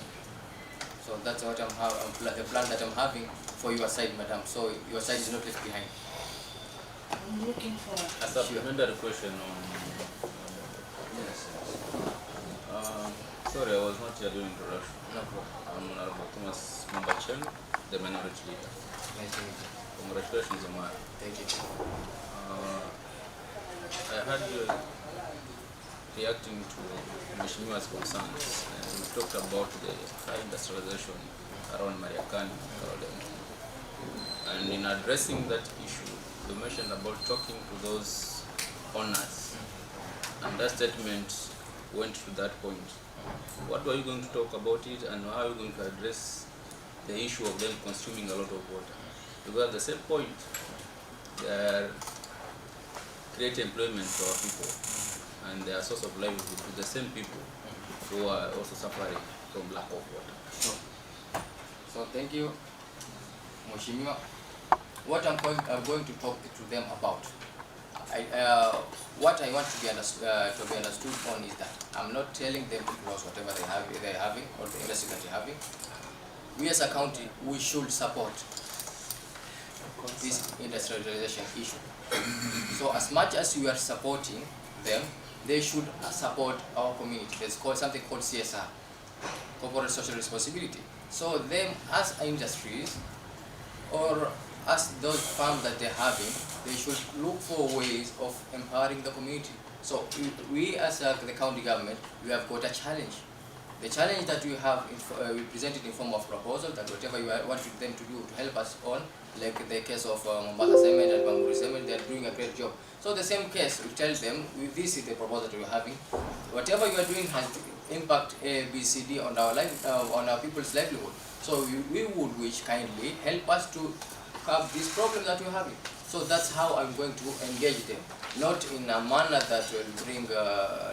So that's what the plan that I'm having for your side, madam. So your side is not left behind.
I'm looking for
a supplementary question on sorry, I was not here during introduction.
No problem.
I'm Honorable Thomas Mambachel, the minority leader.
Nice to meet you.
Congratulations, Omar.
Thank you.
I heard you reacting to Mheshimiwa's concerns, and we talked about the high industrialization around Mariakani, and in addressing that issue, you mentioned about talking to those owners, and that statement went to that point. What are you going to talk about it, and how are you going to address the issue of them consuming a lot of water? Because at the same point, they are creating employment for our people, and they are a source of livelihood to the same people who are also suffering from lack of water.
So thank you, Mheshimiwa. What I'm going to talk to them about, what I want to be understood on is that I'm not telling them to close whatever they're having or the industry that they're having. We as a county, we should support this industrialization issue. So as much as we are supporting them, they should support our community. There's something called CSR, corporate social responsibility. So them as industries or as those farms that they're having, they should look for ways of empowering the community. So we as the county government, we have got a challenge. The challenge that we have, we presented in form of proposal that whatever you want them to do to help us on, like the case of Mombasa Cement and Banguri Cement, they are doing a great job. So the same case, we tell them, this is the proposal that we are having. Whatever you are doing has impact A, B, C, D on our life, on our people's livelihood. So we would wish kindly help us to have this problem that we're having. So that's how I'm going to engage them, not in a manner that will bring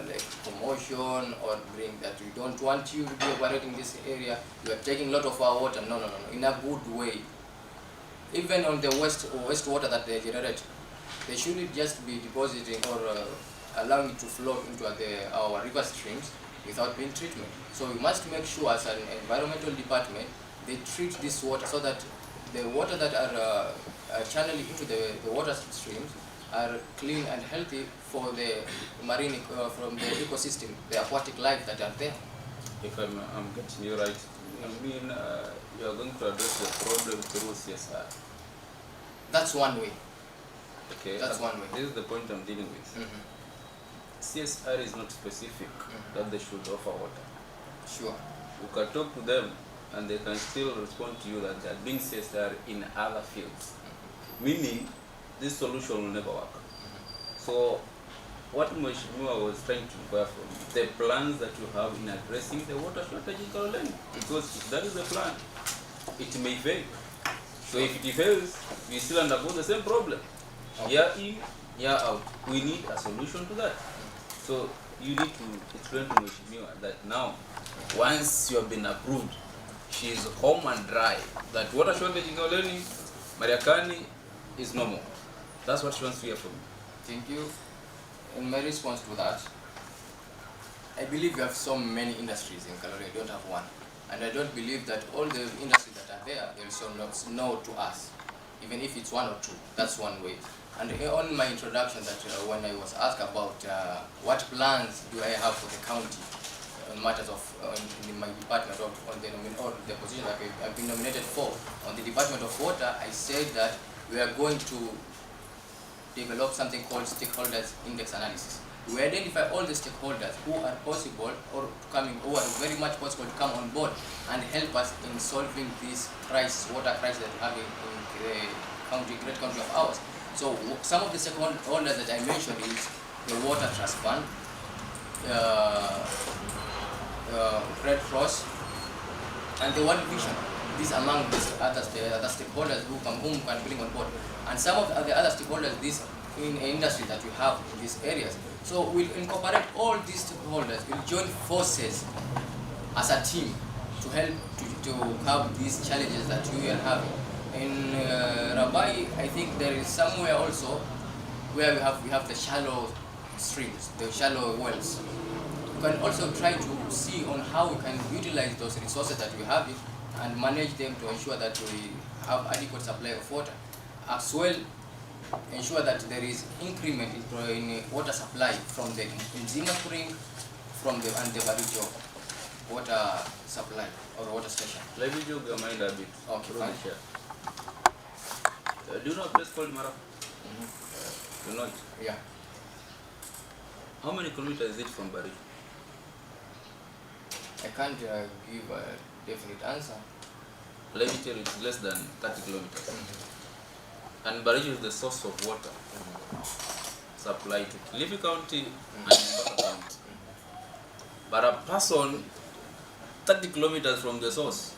like commotion or bring that we don't want you to be operating this area, you are taking a lot of our water. No, in a good way. Even on the waste water that they generate, they shouldn't just be depositing or allowing it to flow into our river streams without being treatment. So we must make sure as an environmental department, they treat this water so that the water that are channeling into the water streams are clean and healthy for the marine, from the ecosystem, the aquatic life that are there.
If I'm getting you right, I mean you are going to address the problem through CSR.
That's one way.
Okay,
that's one way.
This is the point I'm dealing with. CSR is not specific that they should offer water.
Sure.
You can talk to them and they can still respond to you that they are doing CSR in other fields. Meaning, this solution will never work. So, what Mheshimiwa was trying to inquire from, the plans that you have in addressing the water shortage in Kaloleni. Because if that is the plan, it may fail. So if it fails, we still undergo the same problem. Year in, year out. We need a solution to that. So you need to explain to Mheshimiwa that now, once you have been approved, she is home and dry. That water shortage in Kaloleni, Mariakani is no more. That's what she wants to hear from you.
Thank you. In my response to that, I believe you have so many industries in Kaloleni, you don't have one. And I don't believe that all the industries that are there, they will say no to us, even if it's one or two. That's one way. And on my introduction, that when I was asked about what plans do I have for the county on matters of in my department or on the position that I've been nominated for on the Department of Water, I said that we are going to develop something called stakeholders index analysis. We identify all the stakeholders who are possible or coming, who are very much possible to come on board and help us in solving this crisis, water crisis that we have in the county, great country of ours. So some of the stakeholders that I mentioned is the Water Trust Fund, Red Cross, and the World Vision. These among the other stakeholders whom can bring on board. And some of the other stakeholders, these in industry that we have in these areas. So we'll incorporate all these stakeholders, we'll join forces as a team to help to have these challenges that we are having. In Rabai, I think there is somewhere also where we have the shallow streams, the shallow wells. We can also try to see on how we can utilize those resources that we have and manage them to ensure that we have adequate supply of water. As well, ensure that there is increment in water supply from the Nzima Spring, from the Baricho water supply or water station.
Let me jog your mind a bit.
Okay, fine.
Do you know a place called Mara? You know it?
Yeah.
How many kilometers is it from Baricho?
I can't give a definite answer.
Let me tell you, it's less than 30 kilometers. And Baricho is the source of water supply to Kilifi County and Mombasa County. But a person 30 kilometers from the source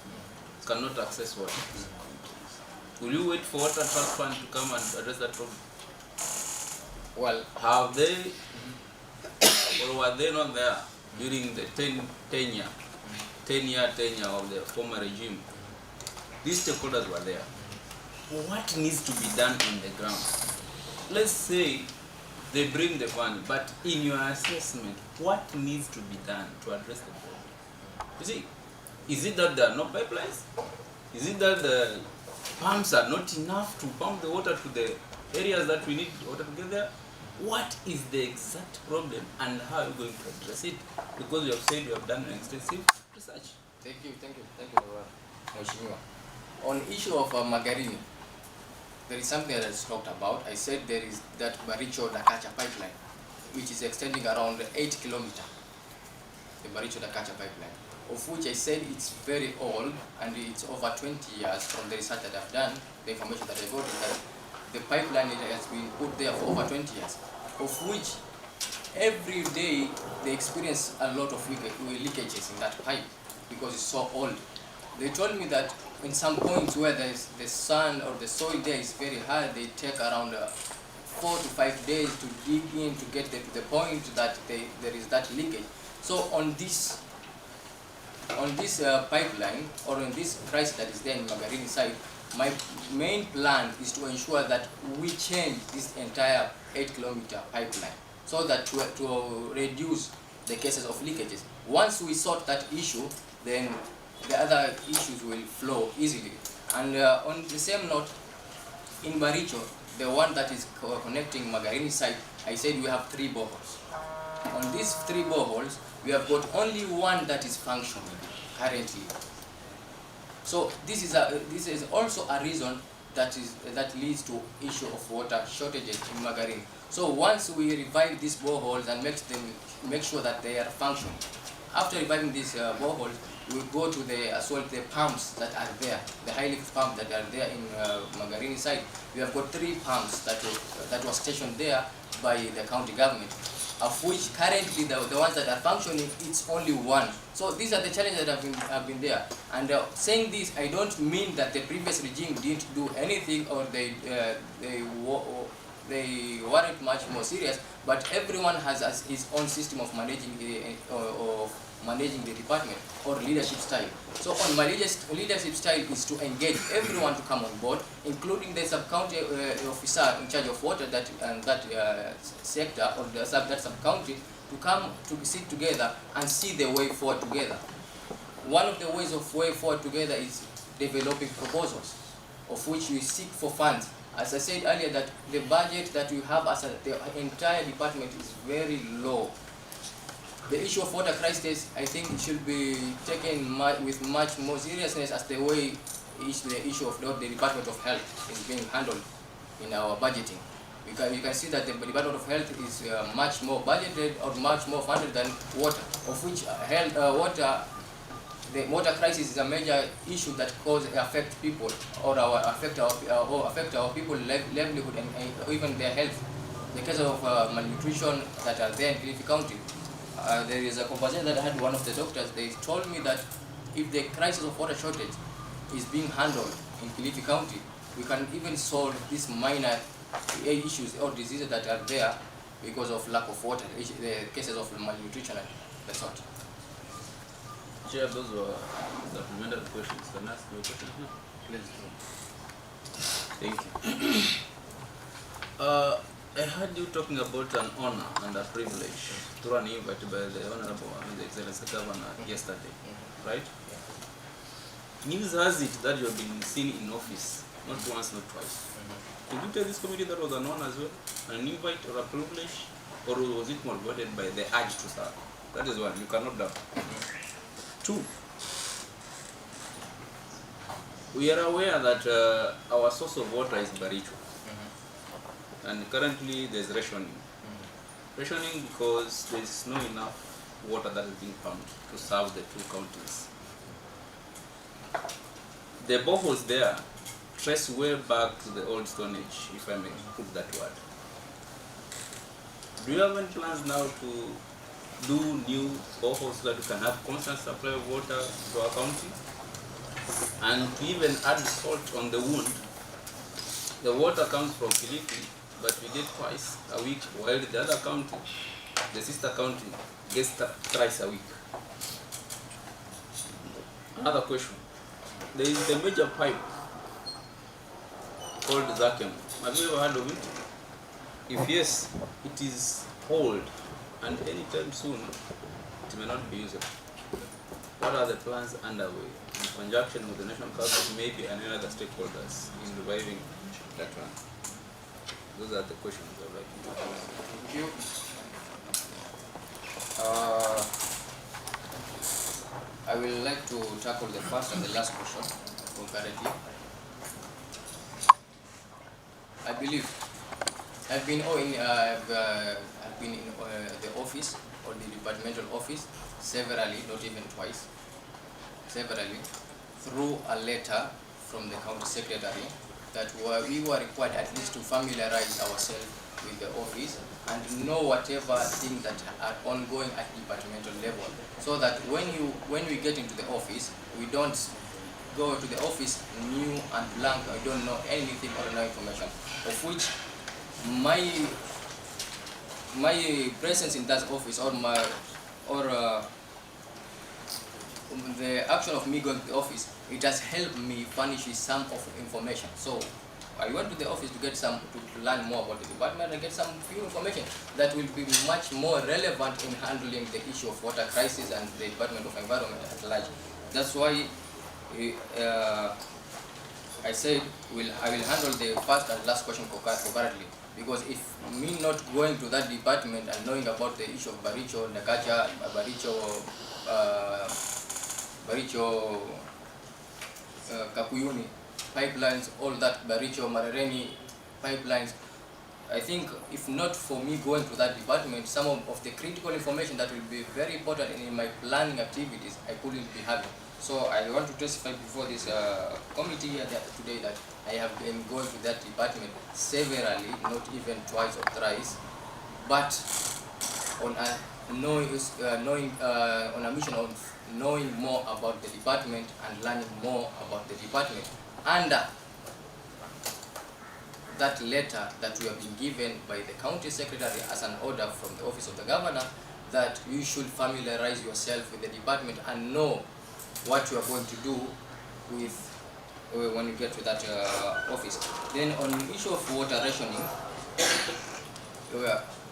cannot access water. Will you wait for Water Trust Fund to come and address that problem?
Well,
have they or were they not there during the 10-year tenure of the former regime? These stakeholders were there. What needs to be done on the ground? Let's say they bring the money, but in your assessment, what needs to be done to address the problem? You see, is it that there are no pipelines? Is it that the pumps are not enough to pump the water to the areas that we need water to get there? What is the exact problem and how are you going to address it? Because you have said you have done an extensive research.
Thank you, Mheshimiwa. On issue of Magarini, there is something that is talked about. I said there is that Baricho-Dakacha pipeline, which is extending around 8 kilometers, the Baricho-Dakacha pipeline, of which I said it's very old and it's over 20 years from the research that I've done. The information that I got is that the pipeline has been put there for over 20 years, of which every day they experience a lot of leakages in that pipe because it's so old. They told me that in some points where the sand or the soil there is very hard, they take around 4 to 5 days to dig in to get to the point that there is that leakage. So on this pipeline, or on this crisis that is there in Magarini side, my main plan is to ensure that we change this entire 8-kilometer pipeline so that to reduce the cases of leakages. Once we sort that issue, then the other issues will flow easily. And on the same note, in Baricho, the one that is connecting Magarini side, I said we have 3 boreholes. On these 3 boreholes, we have got only one that is functioning currently. So this is also a reason that leads to issue of water shortages in Magarini. So once we revive these boreholes and make sure that they are functioning, after reviving these boreholes, we go to the pumps that are there, the high lift pumps that are there in Magarini side. We have got 3 pumps that were stationed there by the county government, of which currently the ones that are functioning, it's only 1. So these are the challenges that have been there. And saying this, I don't mean that the previous regime didn't do anything or they weren't much more serious, but everyone has his own system of managing the department or leadership style. So on my leadership style is to engage everyone to come on board, including the sub-county officer in charge of water that sector or that sub-county, to come to sit together and see the way forward together. One of the ways of way forward together is developing proposals, of which we seek for funds. As I said earlier, that the budget that we have as the entire department is very low. The issue of water crisis, I think it should be taken with much more seriousness as the way the issue of the Department of Health is being handled in our budgeting. You can see that the Department of Health is much more budgeted or much more funded than water, of which the water crisis is a major issue that affect people or affect our people's livelihood and even their health. The case of malnutrition that are there in Kilifi County. There is a conversation that I had with one of the doctors. They told me that if the crisis of water shortage is being handled in Kilifi County, we can even solve these minor issues or diseases that are there because of lack of water, the cases of malnutrition and the sort.
Chair, those were supplementary questions. Can I ask you a question now?
Please
do. Thank you. I heard you talking about an honor and a privilege through an invite by the Honorable and the Excellency Governor yesterday, right? News has it that you have been seen in office, not once, not twice. Did you tell this committee that was an honor as well? An invite or a privilege? Or was it motivated by the urge to serve? That is one, you cannot doubt. 2, we are aware that our source of water is Baricho. And currently there's rationing. Rationing because there's not enough water that is being pumped to serve the 2 counties. The boreholes there trace way back to the old Stone Age, if I may put that word. Do you have any plans now to do new boreholes so that we can have constant supply of water to our county? And to even add salt on the wound, the water comes from Kilifi, but we get twice a week, while the other county, the sister county, gets thrice a week. Another question. There is a major pipe called Zakem. Have you ever heard of it? If yes, it is old and anytime soon it may not be usable. What are the plans underway in conjunction with the national government, maybe and any other stakeholders in reviving that one? Those are the questions I'd like to ask.
Thank you. I will like to tackle the first and the last question concurrently. I believe I've been in the office or the departmental office severally, not even twice, severally, through a letter from the county secretary that we were required at least to familiarize ourselves with the office and know whatever things that are ongoing at departmental level, so that when we get into the office, we don't go to the office new and blank. I don't know anything or no information, of which my presence in that office or the action of me going to the office, it has helped me furnish some of information. So I went to the office to get to learn more about the department and get some few information that will be much more relevant in handling the issue of water crisis and the Department of Environment at large. That's why I said I will handle the first and last question concurrently, because if me not going to that department and knowing about the issue of Baricho, Nakacha, Baricho, Kakuyuni pipelines, all that, Baricho, Marereni pipelines, I think if not for me going to that department, some of the critical information that will be very important in my planning activities, I couldn't be having. So I want to testify before this committee here today that I have been going to that department severally, not even twice or thrice, but on a mission of knowing more about the department and learning more about the department. And that letter that we have been given by the county secretary as an order from the office of the governor, that you should familiarize yourself with the department and know what you are going to do with when you get to that office. Then on the issue of water rationing,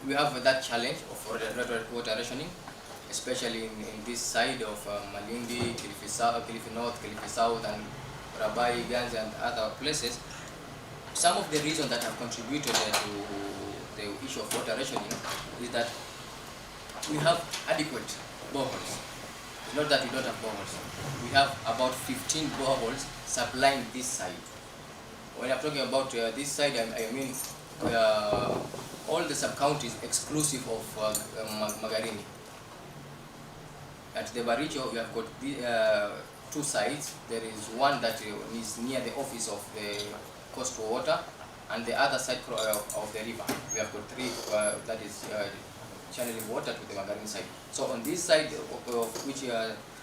we have that challenge of water rationing, especially in this side of Malindi, Kilifi North, Kilifi South, and Rabai, Ganze, and other places. Some of the reasons that have contributed to the issue of water rationing is that we have adequate boreholes. It's not that we don't have boreholes. We have about 15 boreholes supplying this side. When I'm talking about this side, I mean all the sub-counties exclusive of Magarini. At the Baricho, we have got two sides. There is one that is near the office of the Coast for Water, and the other side of the river. We have got three, that is channeling water to the Magarini side. So on this side, which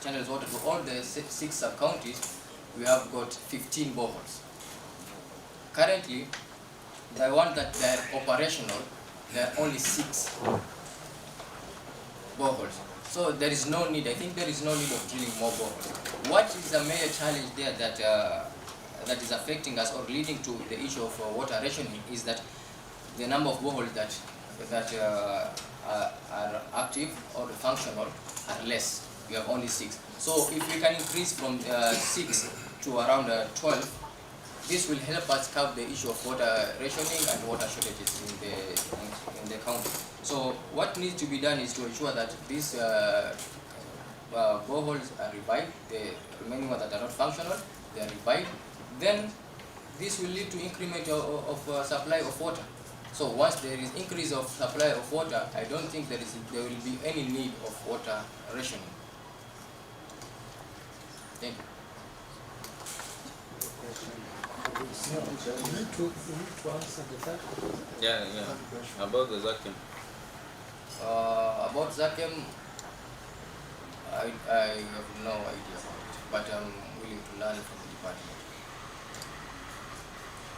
channels water to all the 6 sub-counties, we have got 15 boreholes. Currently, the one that they are operational, there are only 6 boreholes. So there is no need, I think there is no need of drilling more boreholes. What is the major challenge there that is affecting us or leading to the issue of water rationing is that the number of boreholes that are active or functional are less. We have only 6. So if we can increase from 6 to around 12, this will help us curb the issue of water rationing and water shortages in the county. So what needs to be done is to ensure that these boreholes are revived, the remaining ones that are not functional, they are revived. Then this will lead to increment of supply of water. So once there is increase of supply of water, I don't think there will be any need of water rationing. Thank you.
Yeah. About the Zakem.
About Zakem, I have no idea about it, but I'm willing to learn from the department.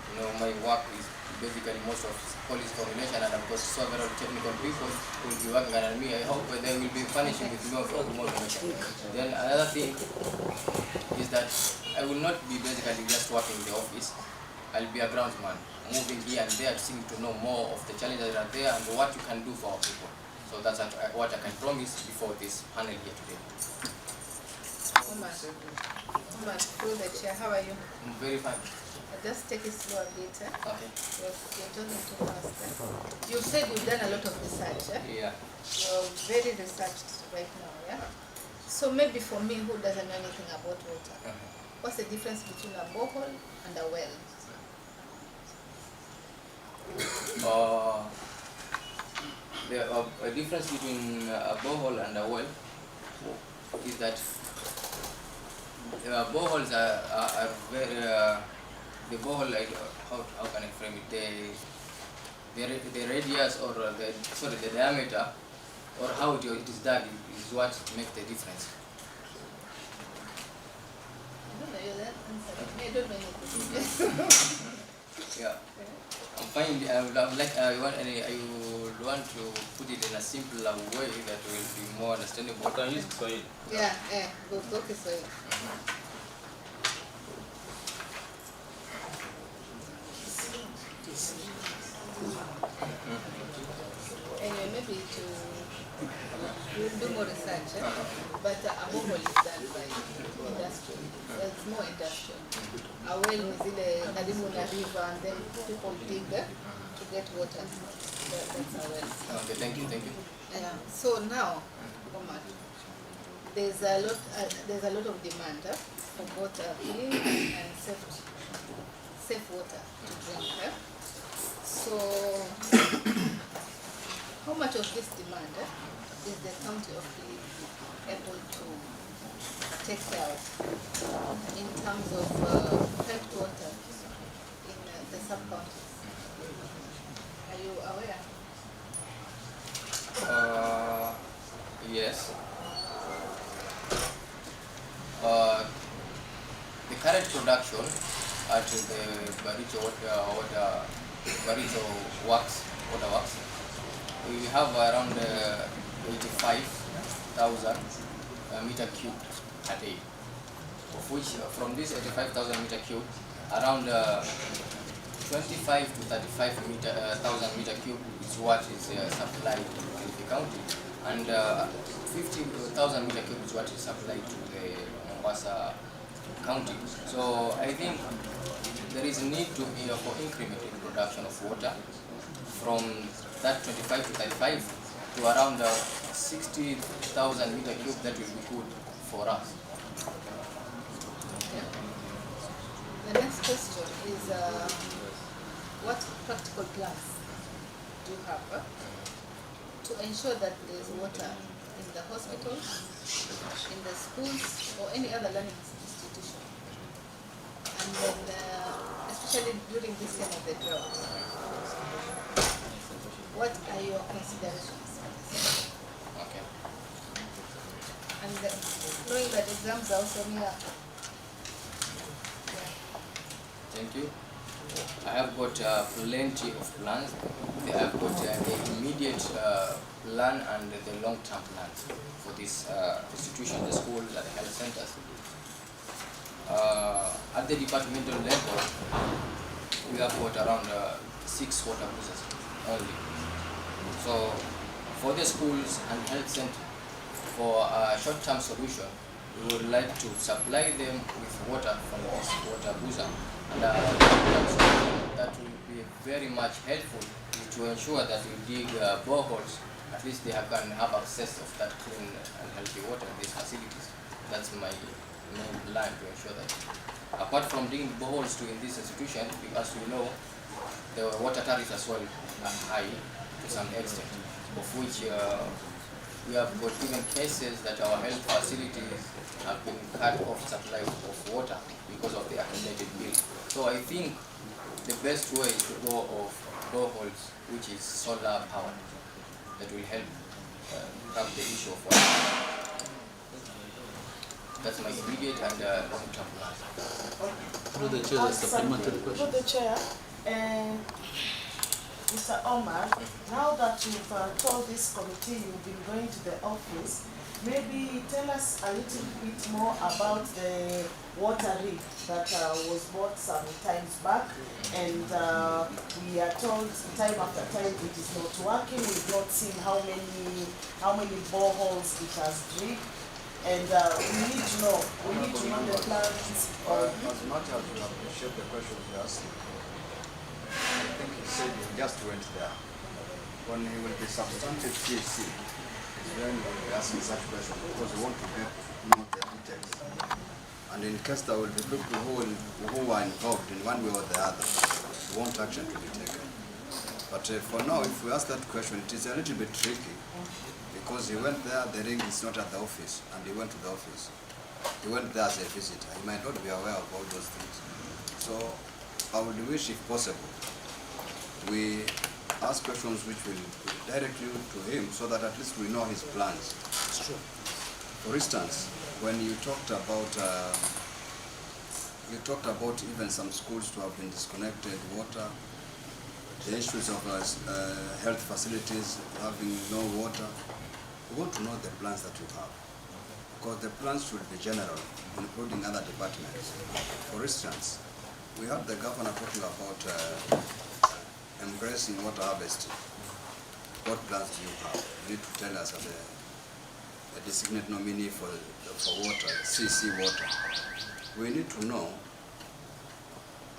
You know, my work is basically most of policy formulation, and of course several technical people who will be working under me. I hope they will be furnishing with more information. Then another thing is that I will not be basically just working in the office. I'll be a groundsman, moving here and there, seeking to know more of the challenges that are there and what you can do for our people. So that's what I can promise before this panel here today.
Omar, through the chair, how are you?
I'm very fine.
Just take it slow a bit.
Okay.
You're talking too fast. You said you've done a lot of research.
Yeah.
You're very researched right now, yeah? So maybe for me who doesn't know anything about water, what's the difference between a borehole and a well?
The difference between a borehole and a well is that boreholes are very the borehole, like how can I frame it? The radius or the diameter or how it is dug is what makes the difference.
I don't know your answer. I don't know anything.
Yeah. I'm fine. I would want to put it in a simpler way that will be more understandable.
Can you use Kiswahili?
Yeah, go Kiswahili. Anyway, maybe we'll do more research, but a borehole is done by industry. It's more industrial. A well is in a river and then people dig to get water. That's a well.
Okay, thank you.
Yeah. So now, Omar, there's a lot of demand for both clean and safe water to drink. So, how much of this demand is the county of Kilifi able to take care of in terms of piped water in the sub-counties? Are you aware?
Yes. The current production at the Baricho water works, we have around 85,000 meter cubed a day, of which from this 85,000 meter cubed, around 25 to 35,000 meter cubed is what is supplied to Kilifi County, and 50,000 meter cubed is what is supplied to the Mombasa County. So I think there is a need for increment in production of water from that 25 to 35 to around 60,000 meter cubed. That will be good for us.
Okay. The next question is what practical plans do you have to ensure that there is water in the hospitals, in the schools, or any other learning institution? And then, especially during this time of the drought, what are your considerations?
Okay.
And knowing that exams are also near.
Thank you. I have got plenty of plans. I have got the immediate plan and the long-term plans for this institution, the schools, and the health centers. At the departmental level, we have got around 6 water boosters only. So for the schools and health center, for a short-term solution, we would like to supply them with water from this water booster, and that will be very much helpful to ensure that we dig boreholes. At least they can have access of that clean and healthy water in these facilities. That's my main plan, to ensure that. Apart from digging boreholes in this institution, because we know the water tariffs as well are high to some extent, of which we have got even cases that our health facilities have been cut off supply of water because of the accumulated bill. So I think the best way is to go of boreholes, which is solar power, that will help have the issue of water. That's my immediate and long-term plan.
Through the chair, supplementary question.
Through the chair, Mr. Omar, now that you've told this committee you've been going to the office, maybe tell us a little bit more about the water rig that was bought some times back, and we are told time after time it is not working. We've not seen how many boreholes it has drilled, and we need to know the plans.
As much as you appreciate the questions you asked, I think he said he just went there. When he will be substantive CC, is when he will be asking such questions, because we want to get know the details. And in case there will be people who are involved in one way or the other, we want action to be taken. But for now, if we ask that question, it is a little bit tricky, because he went there, the ring is not at the office, and he went to the office. He went there as a visitor. He might not be aware of all those things. So I would wish, if possible, we ask questions which will direct you to him, so that at least we know his plans.
It's true.
For instance, when you talked about even some schools to have been disconnected, water, the issues of health facilities having no water, we want to know the plans that you have, because the plans should be general, including other departments. For instance, we have the governor talking about embracing water harvesting. What plans do you have? You need to tell us as a designate nominee for water, CC water. We need to know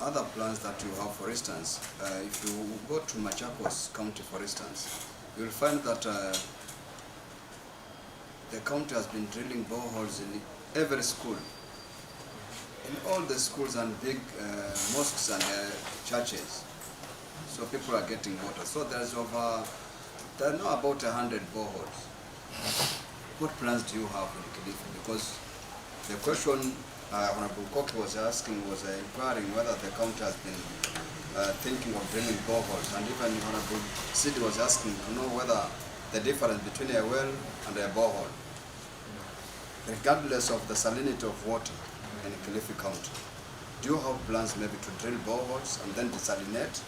other plans that you have. For instance, if you go to Machakos County, for instance, you'll find that the county has been drilling boreholes in every school. In all the schools and big mosques and churches. So people are getting water. So there are now about 100 boreholes. What plans do you have in Kilifi? Because the question Honorable Koki was asking was inquiring whether the county has been thinking of drilling boreholes, and even Honorable Sidi was asking to know whether the difference between a well and a borehole, regardless of the salinity of water in Kilifi County. Do you have plans maybe to drill boreholes and then desalinate?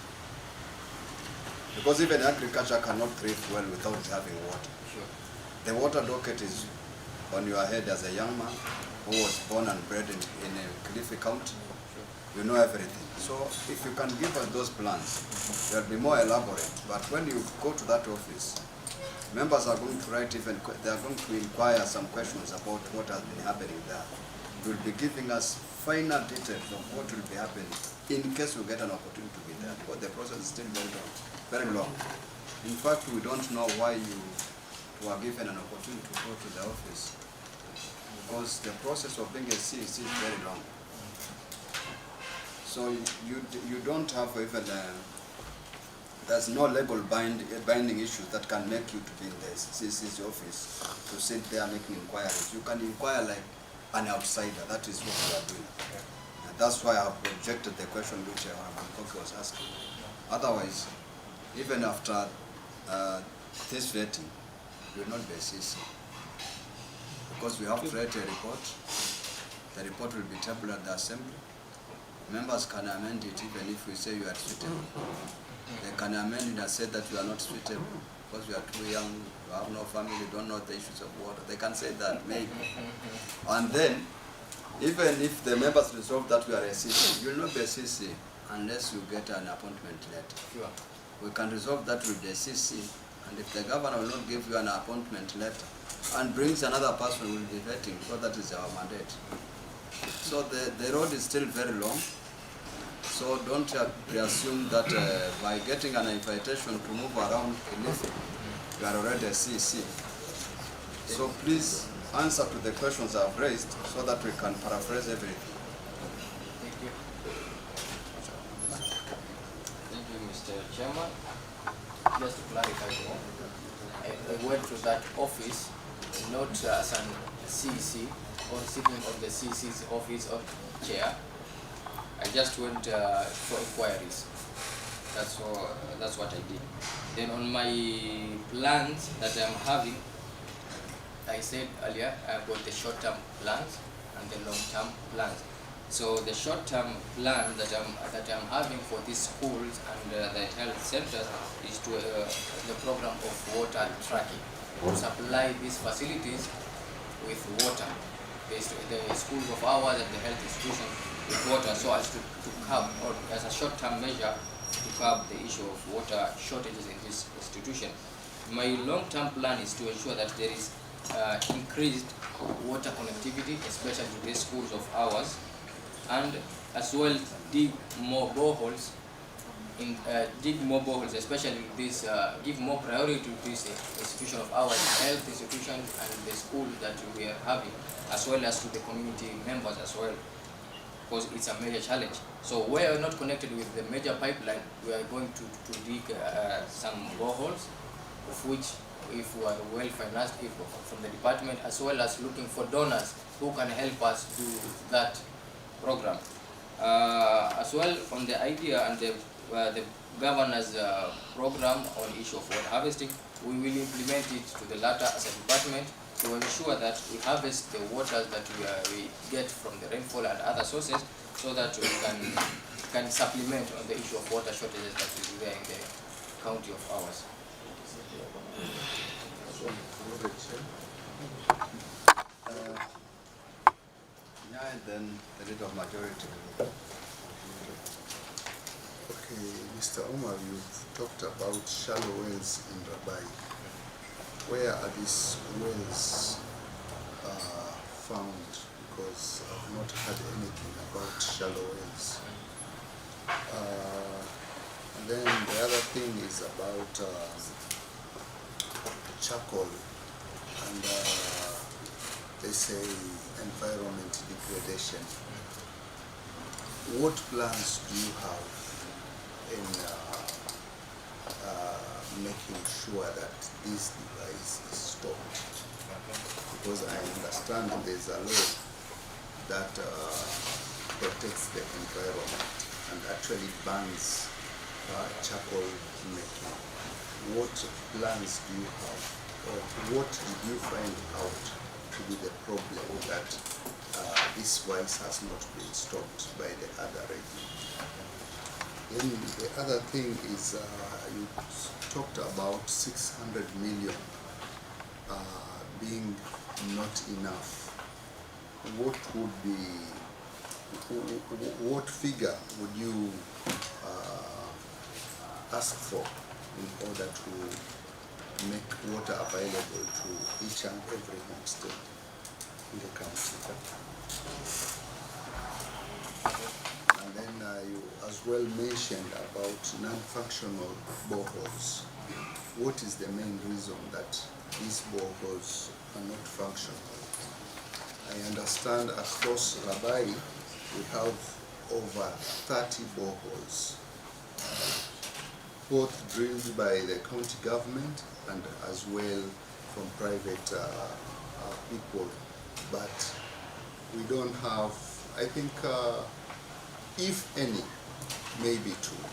Because even agriculture cannot thrive well without having water.
Sure.
The water docket is on your head as a young man who was born and bred in Kilifi County.
Sure.
You know everything. So if you can give us those plans, they'll be more elaborate. But when you go to that office, members are going to write they are going to inquire some questions about what has been happening there. You'll be giving us final details of what will be happening in case we get an opportunity to be there, because the process is still very long. In fact, we don't know why you were given an opportunity to go to the office, because the process of being a CEC is very long. So you don't have even there's no legal binding issues that can make you to be in the CEC's office to sit there making inquiries. You can inquire like an outsider. That is what we are doing. And that's why I have rejected the question which Koki was asking. Otherwise, even after this vetting, you will not be a CC. Because we have to write a report. The report will be tabled at the assembly. Members can amend it even if we say you are suitable. They can amend it and say that you are not suitable because you are too young, you have no family, you don't know the issues of water. They can say that, maybe. And then, even if the members resolve that we are a CC, you will not be a CC unless you get an appointment letter.
Sure.
We can resolve that with the CC, and if the governor will not give you an appointment letter and brings another person who will be vetting, so that is our mandate. So the road is still very long. So don't presume that by getting an invitation to move around Kilifi, you are already a CC. So please answer to the questions I've raised so that we can paraphrase everything.
Thank you. Thank you, Mr. Chairman. Just to clarify more, I went to that office not as an CC or sitting on the CC's office or chair. I just went for inquiries. That's what I did. Then on my plans that I'm having, I said earlier, I've got the short-term plans and the long-term plans. So the short-term plan that I'm having for these schools and the health centers is to the program of water tracking, to supply these facilities with water, the schools of ours and the health institutions with water, so as to curb, or as a short-term measure to curb the issue of water shortages in this institution. My long-term plan is to ensure that there is increased water connectivity, especially to these schools of ours, and as well dig more boreholes, especially this, give more priority to this institution of ours, health institution and the school that we are having, as well as to the community members as well, because it's a major challenge. So where we are not connected with the major pipeline, we are going to dig some boreholes, of which, if we are well financed from the department, as well as looking for donors who can help us do that program. As well, on the idea and the governor's program on issue of water harvesting, we will implement it to the latter as a department to ensure that we harvest the waters that we get from the rainfall and other sources, so that we can supplement on the issue of water shortages that is there in the county of ours.
And then the leader of majority.
Okay, Mr. Omar, you've talked about shallow wells in Rabai. Where are these wells found? Because I've not heard anything about shallow wells. And then the other thing is about charcoal and they say environment degradation. What plans do you have in making sure that this device is stopped? Because I understand there's a law that protects the environment and actually bans charcoal making. What plans do you have, or what did you find out to be the problem that this vice has not been stopped by the other regime? Then the other thing is you talked about 600 million being not enough. What would be, what figure would you ask for in order to make water available to each and every homestead in the country? And then you as well mentioned about non-functional boreholes. What is the main reason that these boreholes are not functional? I understand across Rabai we have over 30 boreholes, both drilled by the county government and as well from private people, but we don't have, I think, if any, maybe two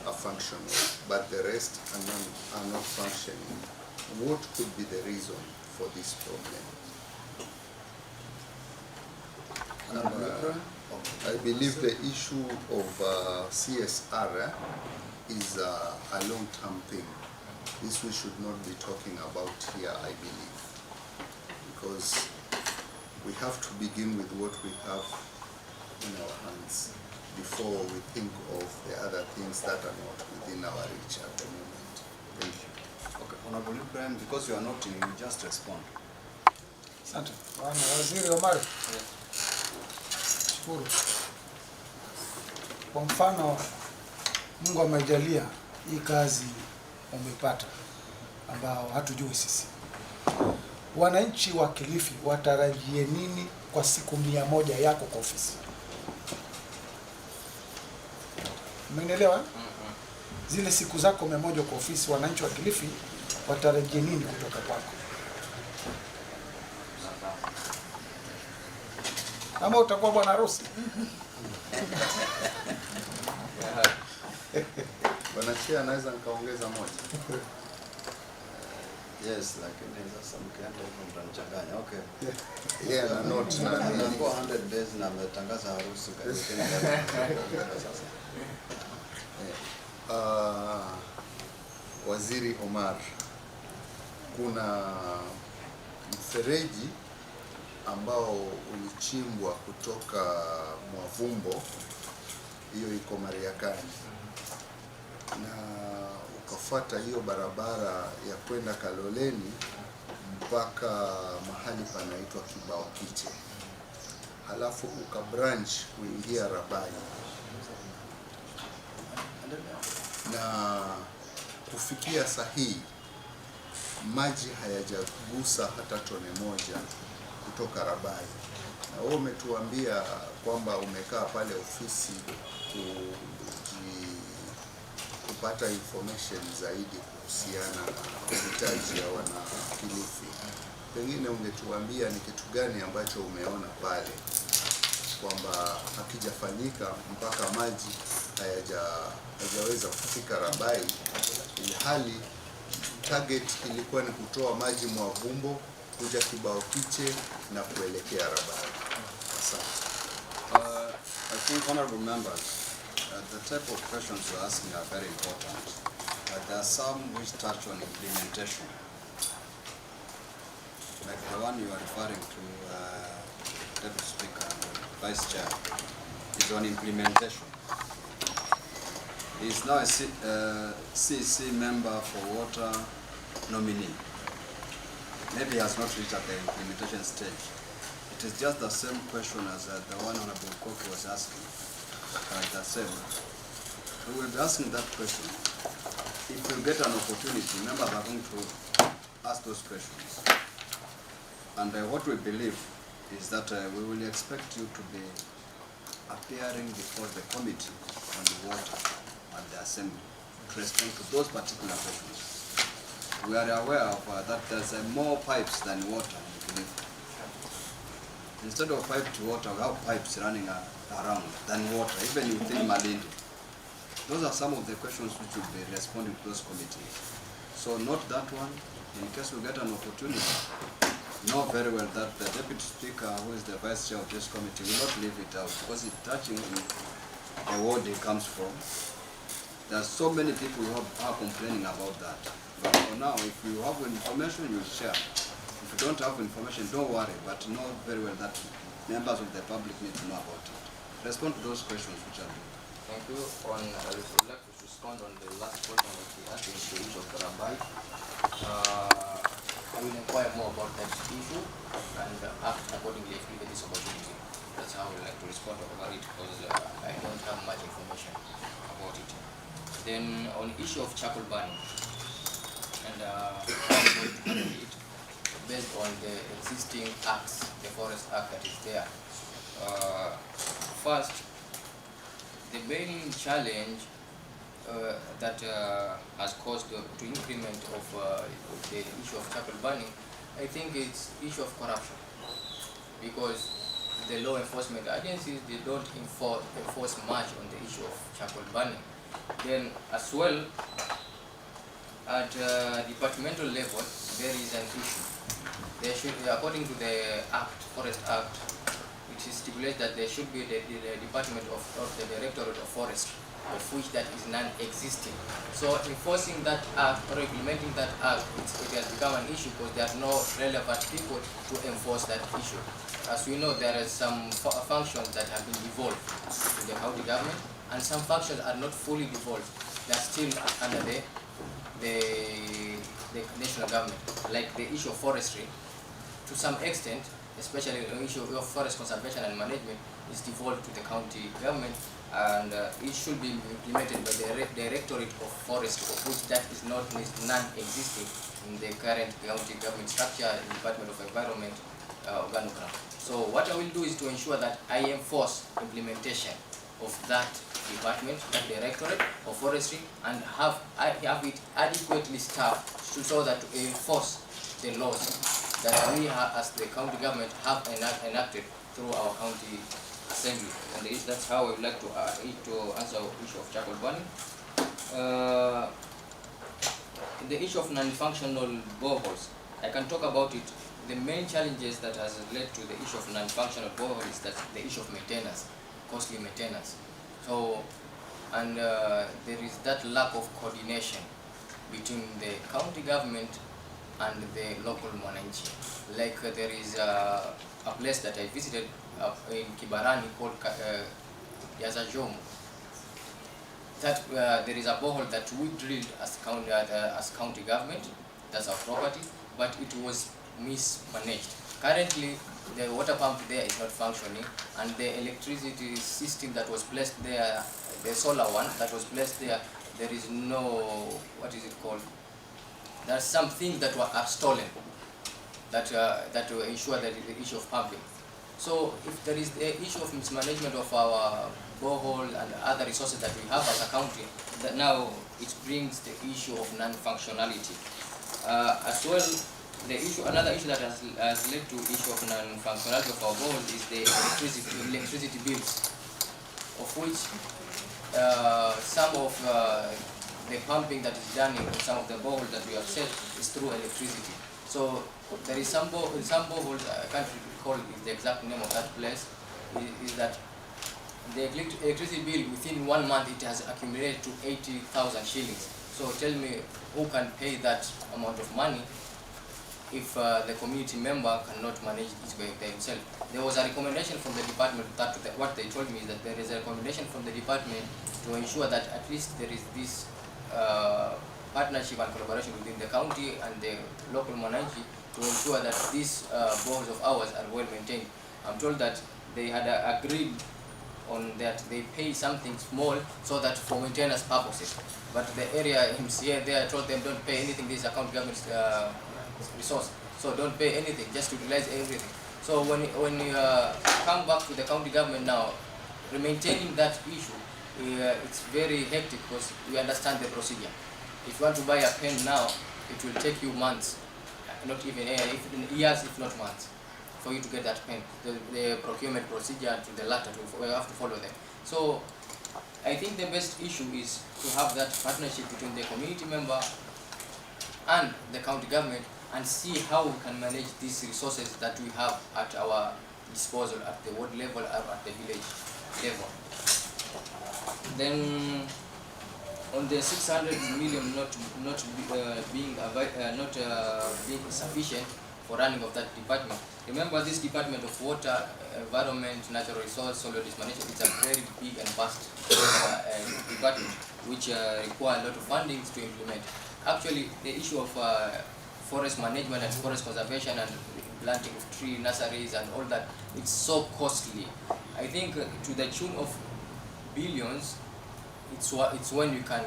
are functional, but the rest are not functioning. What could be the reason for this problem? And, I believe the issue of CSR is a long-term thing. This we should not be talking about here, I believe, because we have to begin with what we have in our hands before we think of the other things that are not within our reach at the moment. Thank you.
Okay, Honorable Ibrahim, because you are not in, you just respond.
Asante. Bwana Waziri Omar. Shukuru. Kwa mfano, Mungu amejalia hii kazi umepata ambao hatujui sisi. Wananchi wa Kilifi watarajie nini kwa siku 100 yako kwa ofisi? Umeelewa? Zile siku zako 100 kwa ofisi, wananchi wa Kilifi watarajie nini kutoka kwako? Ama utakuwa bwana harusi?
Bwana Chair, anaweza nikaongeza moja.
Yes, lakini sasa mkienda hivyo mtanichanganya. Okay.
Yeah, na note na
nilikuwa 100 days na ametangaza harusi karibu sasa.
Waziri Omar, kuna mfereji ambao ulichimbwa kutoka Mwavumbo, hiyo iko Mariakani, na ukafuata hiyo barabara ya kwenda Kaloleni mpaka mahali panaitwa Kibao Kiche, halafu ukabranch kuingia Rabai, na kufikia sahihi maji hayajagusa hata tone moja kutoka Rabai. Na wewe umetuambia kwamba umekaa pale ofisi kupata information zaidi kuhusiana na mahitaji ya wana Kilifi. Pengine ungetuambia ni kitu gani ambacho umeona pale kwamba hakijafanyika mpaka maji hayajaweza kufika Rabai, ilhali target ilikuwa ni kutoa maji Mwavumbo kuja Kibao Kiche na kuelekea Rabai. Asante.
I think, honorable members, the type of questions you're asking are very important. There are some which touch on implementation, like the one you are referring to, Deputy Speaker and Vice Chair, is on implementation. He is now a CEC member for water nominee. Maybe he has not reached at the implementation stage. It is just the same question as the one Honorable Koki was asking. The same. We will be asking that question. If we get an opportunity, members are going to ask those questions. And what we believe is that we will expect you to be appearing before the committee on the water at the assembly to respond to those particular questions. We are aware of that there's more pipes than water in Kilifi. Instead of pipe to water, we have pipes running around than water, even within Malindi. Those are some of the questions which will be responding to those committees. So note that one. In case we get an opportunity, know very well that the Deputy Speaker, who is the Vice Chair of this committee, will not leave it out because it's touching on the ward he comes from. There are so many people who are complaining about that. But for now, if you have information, you will share. If you don't have information, don't worry, but know very well that members of the public need to know about it. Respond to those questions which are there.
Thank you. I would like to respond on the last question that he asked in the issue of Rabai. I will inquire more about that issue and act accordingly if given this opportunity. That's how I would like to respond about it because I don't have much information about it. Then on the issue of charcoal burning and how to handle it based on the existing acts, the Forest Act that is there. First, the main challenge that has caused to increment of the issue of charcoal burning, I think it's issue of corruption, because the law enforcement agencies, they don't enforce much on the issue of charcoal burning. Then as well, at departmental level, there is an issue. There should, according to the Act, Forest Act, which stipulates that there should be the Department of the Directorate of Forest, of which that is non-existing. So enforcing that act or implementing that act, it has become an issue because there are no relevant people to enforce that issue. As we know, there are some functions that have been devolved to the county government, and some functions are not fully devolved. They are still under the national government, like the issue of forestry. To some extent, especially the issue of forest conservation and management, is devolved to the county government, and it should be implemented by the Directorate of Forestry, of which that is not non-existing in the current county government structure, Department of Environment, Organogram. So what I will do is to ensure that I enforce implementation of that department, that Directorate of Forestry, and I have it adequately staffed so that to enforce the laws that we have, as the county government, have enacted through our county assembly. And that's how I would like to answer the issue of charcoal burning. The issue of non-functional boreholes, I can talk about it. The main challenges that has led to the issue of non-functional boreholes is that the issue of maintenance, costly maintenance. So, and there is that lack of coordination between the county government and the local mwananchi. Like there is a place that I visited in Kibarani called Yazajomo. That there is a borehole that we drilled as county government. That's our property, but it was mismanaged. Currently, the water pump there is not functioning, and the electricity system that was placed there, the solar one that was placed there, there is no, what is it called? There's some things that are stolen that will ensure that the issue of pumping. So if there is the issue of mismanagement of our borehole and other resources that we have as a county, that now it brings the issue of non-functionality. As well, the issue, another issue that has led to issue of non-functionality of our borehole is the electricity bills, of which some of the pumping that is done in some of the boreholes that we have set is through electricity. So there is some boreholes, I can't recall the exact name of that place, is that the electricity bill within 1 month it has accumulated to 80,000 shillings. So tell me, who can pay that amount of money if the community member cannot manage it by themselves? There was a recommendation from the department, that what they told me is that there is a recommendation from the department to ensure that at least there is this partnership and collaboration within the county and the local mwananchi to ensure that these boreholes of ours are well maintained. I'm told that they had agreed on that they pay something small so that for maintenance purposes. But the area MCA there told them don't pay anything, this is a county government resource. So don't pay anything, just utilize everything. So when you come back to the county government now, maintaining that issue, it's very hectic because we understand the procedure. If you want to buy a pen now, it will take you months, not even years, if not months, for you to get that pen. The procurement procedure to the latter, we have to follow them. So I think the best issue is to have that partnership between the community member and the county government and see how we can manage these resources that we have at our disposal at the ward level or at the village level. Then on the 600 million not being sufficient for running of that department. Remember, this Department of Water, Environment, Natural Resource, Solid Waste Management, it's a very big and vast department which require a lot of funding to implement. Actually, the issue of forest management and forest conservation and planting of tree nurseries and all that, it's so costly. I think to the tune of billions, it's when you can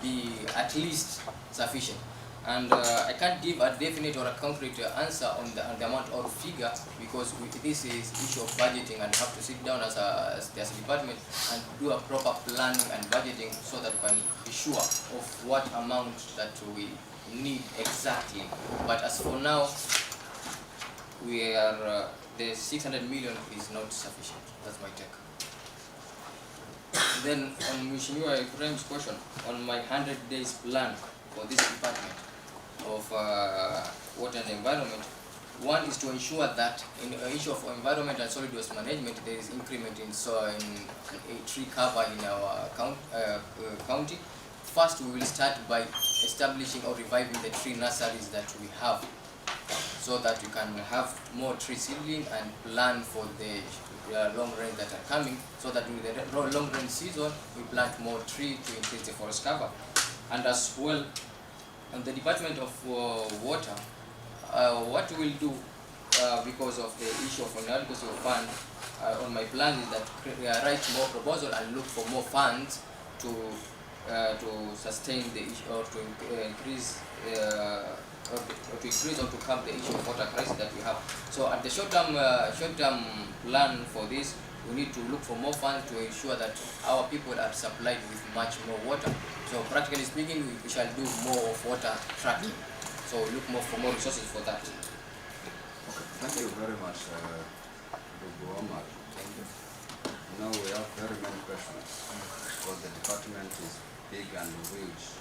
be at least sufficient. And I can't give a definite or a concrete answer on the amount or figure because this is issue of budgeting and have to sit down as a department and do a proper planning and budgeting so that we can be sure of what amount that we need exactly. But as for now, we are the 600 million is not sufficient. That's my take. Then on Mheshimiwa Ibrahim's question on my 100 days plan for this department of water and environment, one is to ensure that in the issue of environment and solid waste management, there is increment in tree cover in our county. First, we will start by establishing or reviving the tree nurseries that we have, so that you can have more tree seedling and plan for the long rain that are coming, so that in the long rain season we plant more tree to increase the forest cover. And as well, on the Department of Water, what we will do because of the issue of inadequacy of fund, on my plan is that write more proposal and look for more funds to sustain the issue or to increase or to curb the issue of water crisis that we have. So at the short-term plan for this, we need to look for more funds to ensure that our people are supplied with much more water. So practically speaking, we shall do more of water tracking. So look more for more resources for that.
Thank you very much, Dr. Omar. Thank you. Now we have very many questions because the department is big and huge.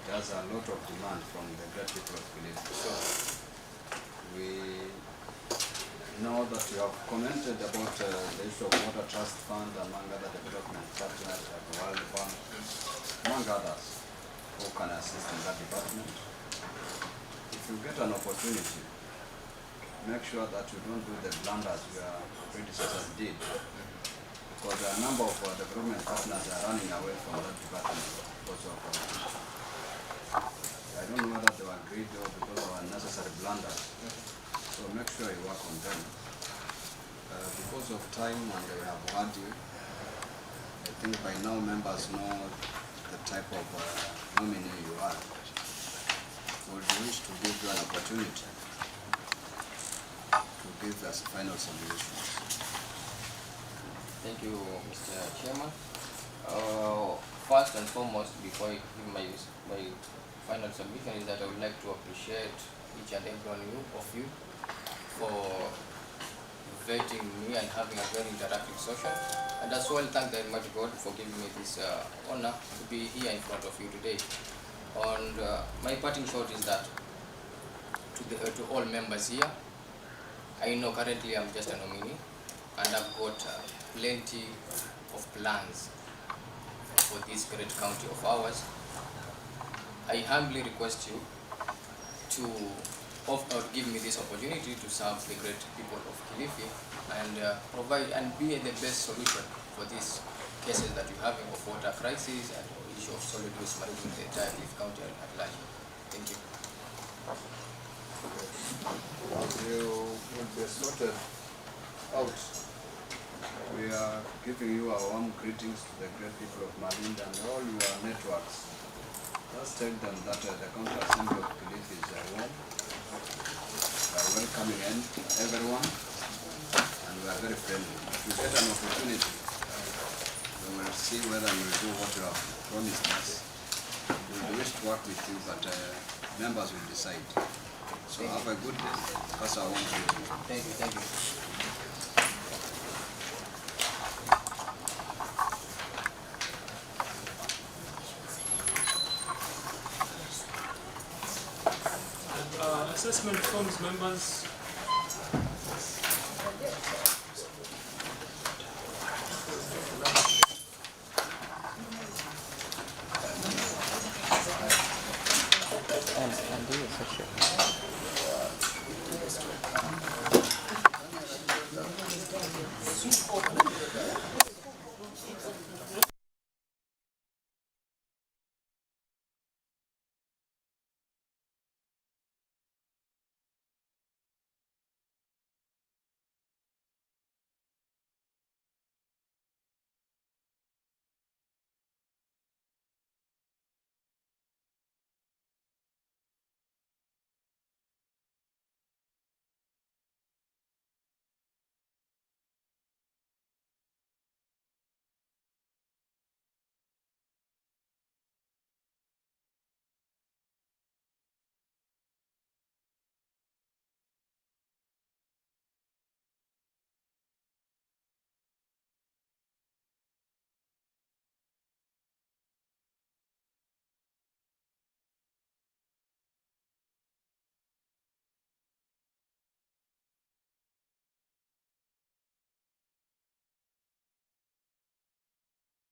It has a lot of demand from the great people of Kilifi. So we know that you have commented about the issue of water trust fund among other development partners like the World Bank, among others who can assist in that department. if you get an opportunity, make sure that you don't do the blunders your predecessors did. Because there are a number of development partners are running away from that department because of, I don't know whether they were greedy or because of unnecessary blunders. So make sure you work on them. Because of time and we have had you, I think by now members know the type of nominee you are. Would wish to give you an opportunity to give us final submissions.
Thank you, Mr. Chairman. First and foremost, before I give my final submission, is that I would like to appreciate each and every one of you for inviting me and having a very interactive session. And as well, thank the Almighty God for giving me this honor to be here in front of you today. And my parting shot is that to all members here, I know currently I'm just a nominee, and I've got plenty of plans for this great county of ours. I humbly request you to give me this opportunity to serve the great people of Kilifi and provide and be the best solution for these cases that you have of water crisis and issue of solid waste management in the entire Kilifi county at large. Thank you.
You will be sorted out. We are giving you our warm greetings to the great people of Malinda and all your networks. Just tell them that the County Assembly of Kilifi is warm. We are welcoming everyone and we are very friendly. If you get an opportunity, we will see whether you will do what you have promised us. We will wish to work with you, but members will decide. So have a good day. That's our one greeting.
Thank you, thank you.
Assessment forms members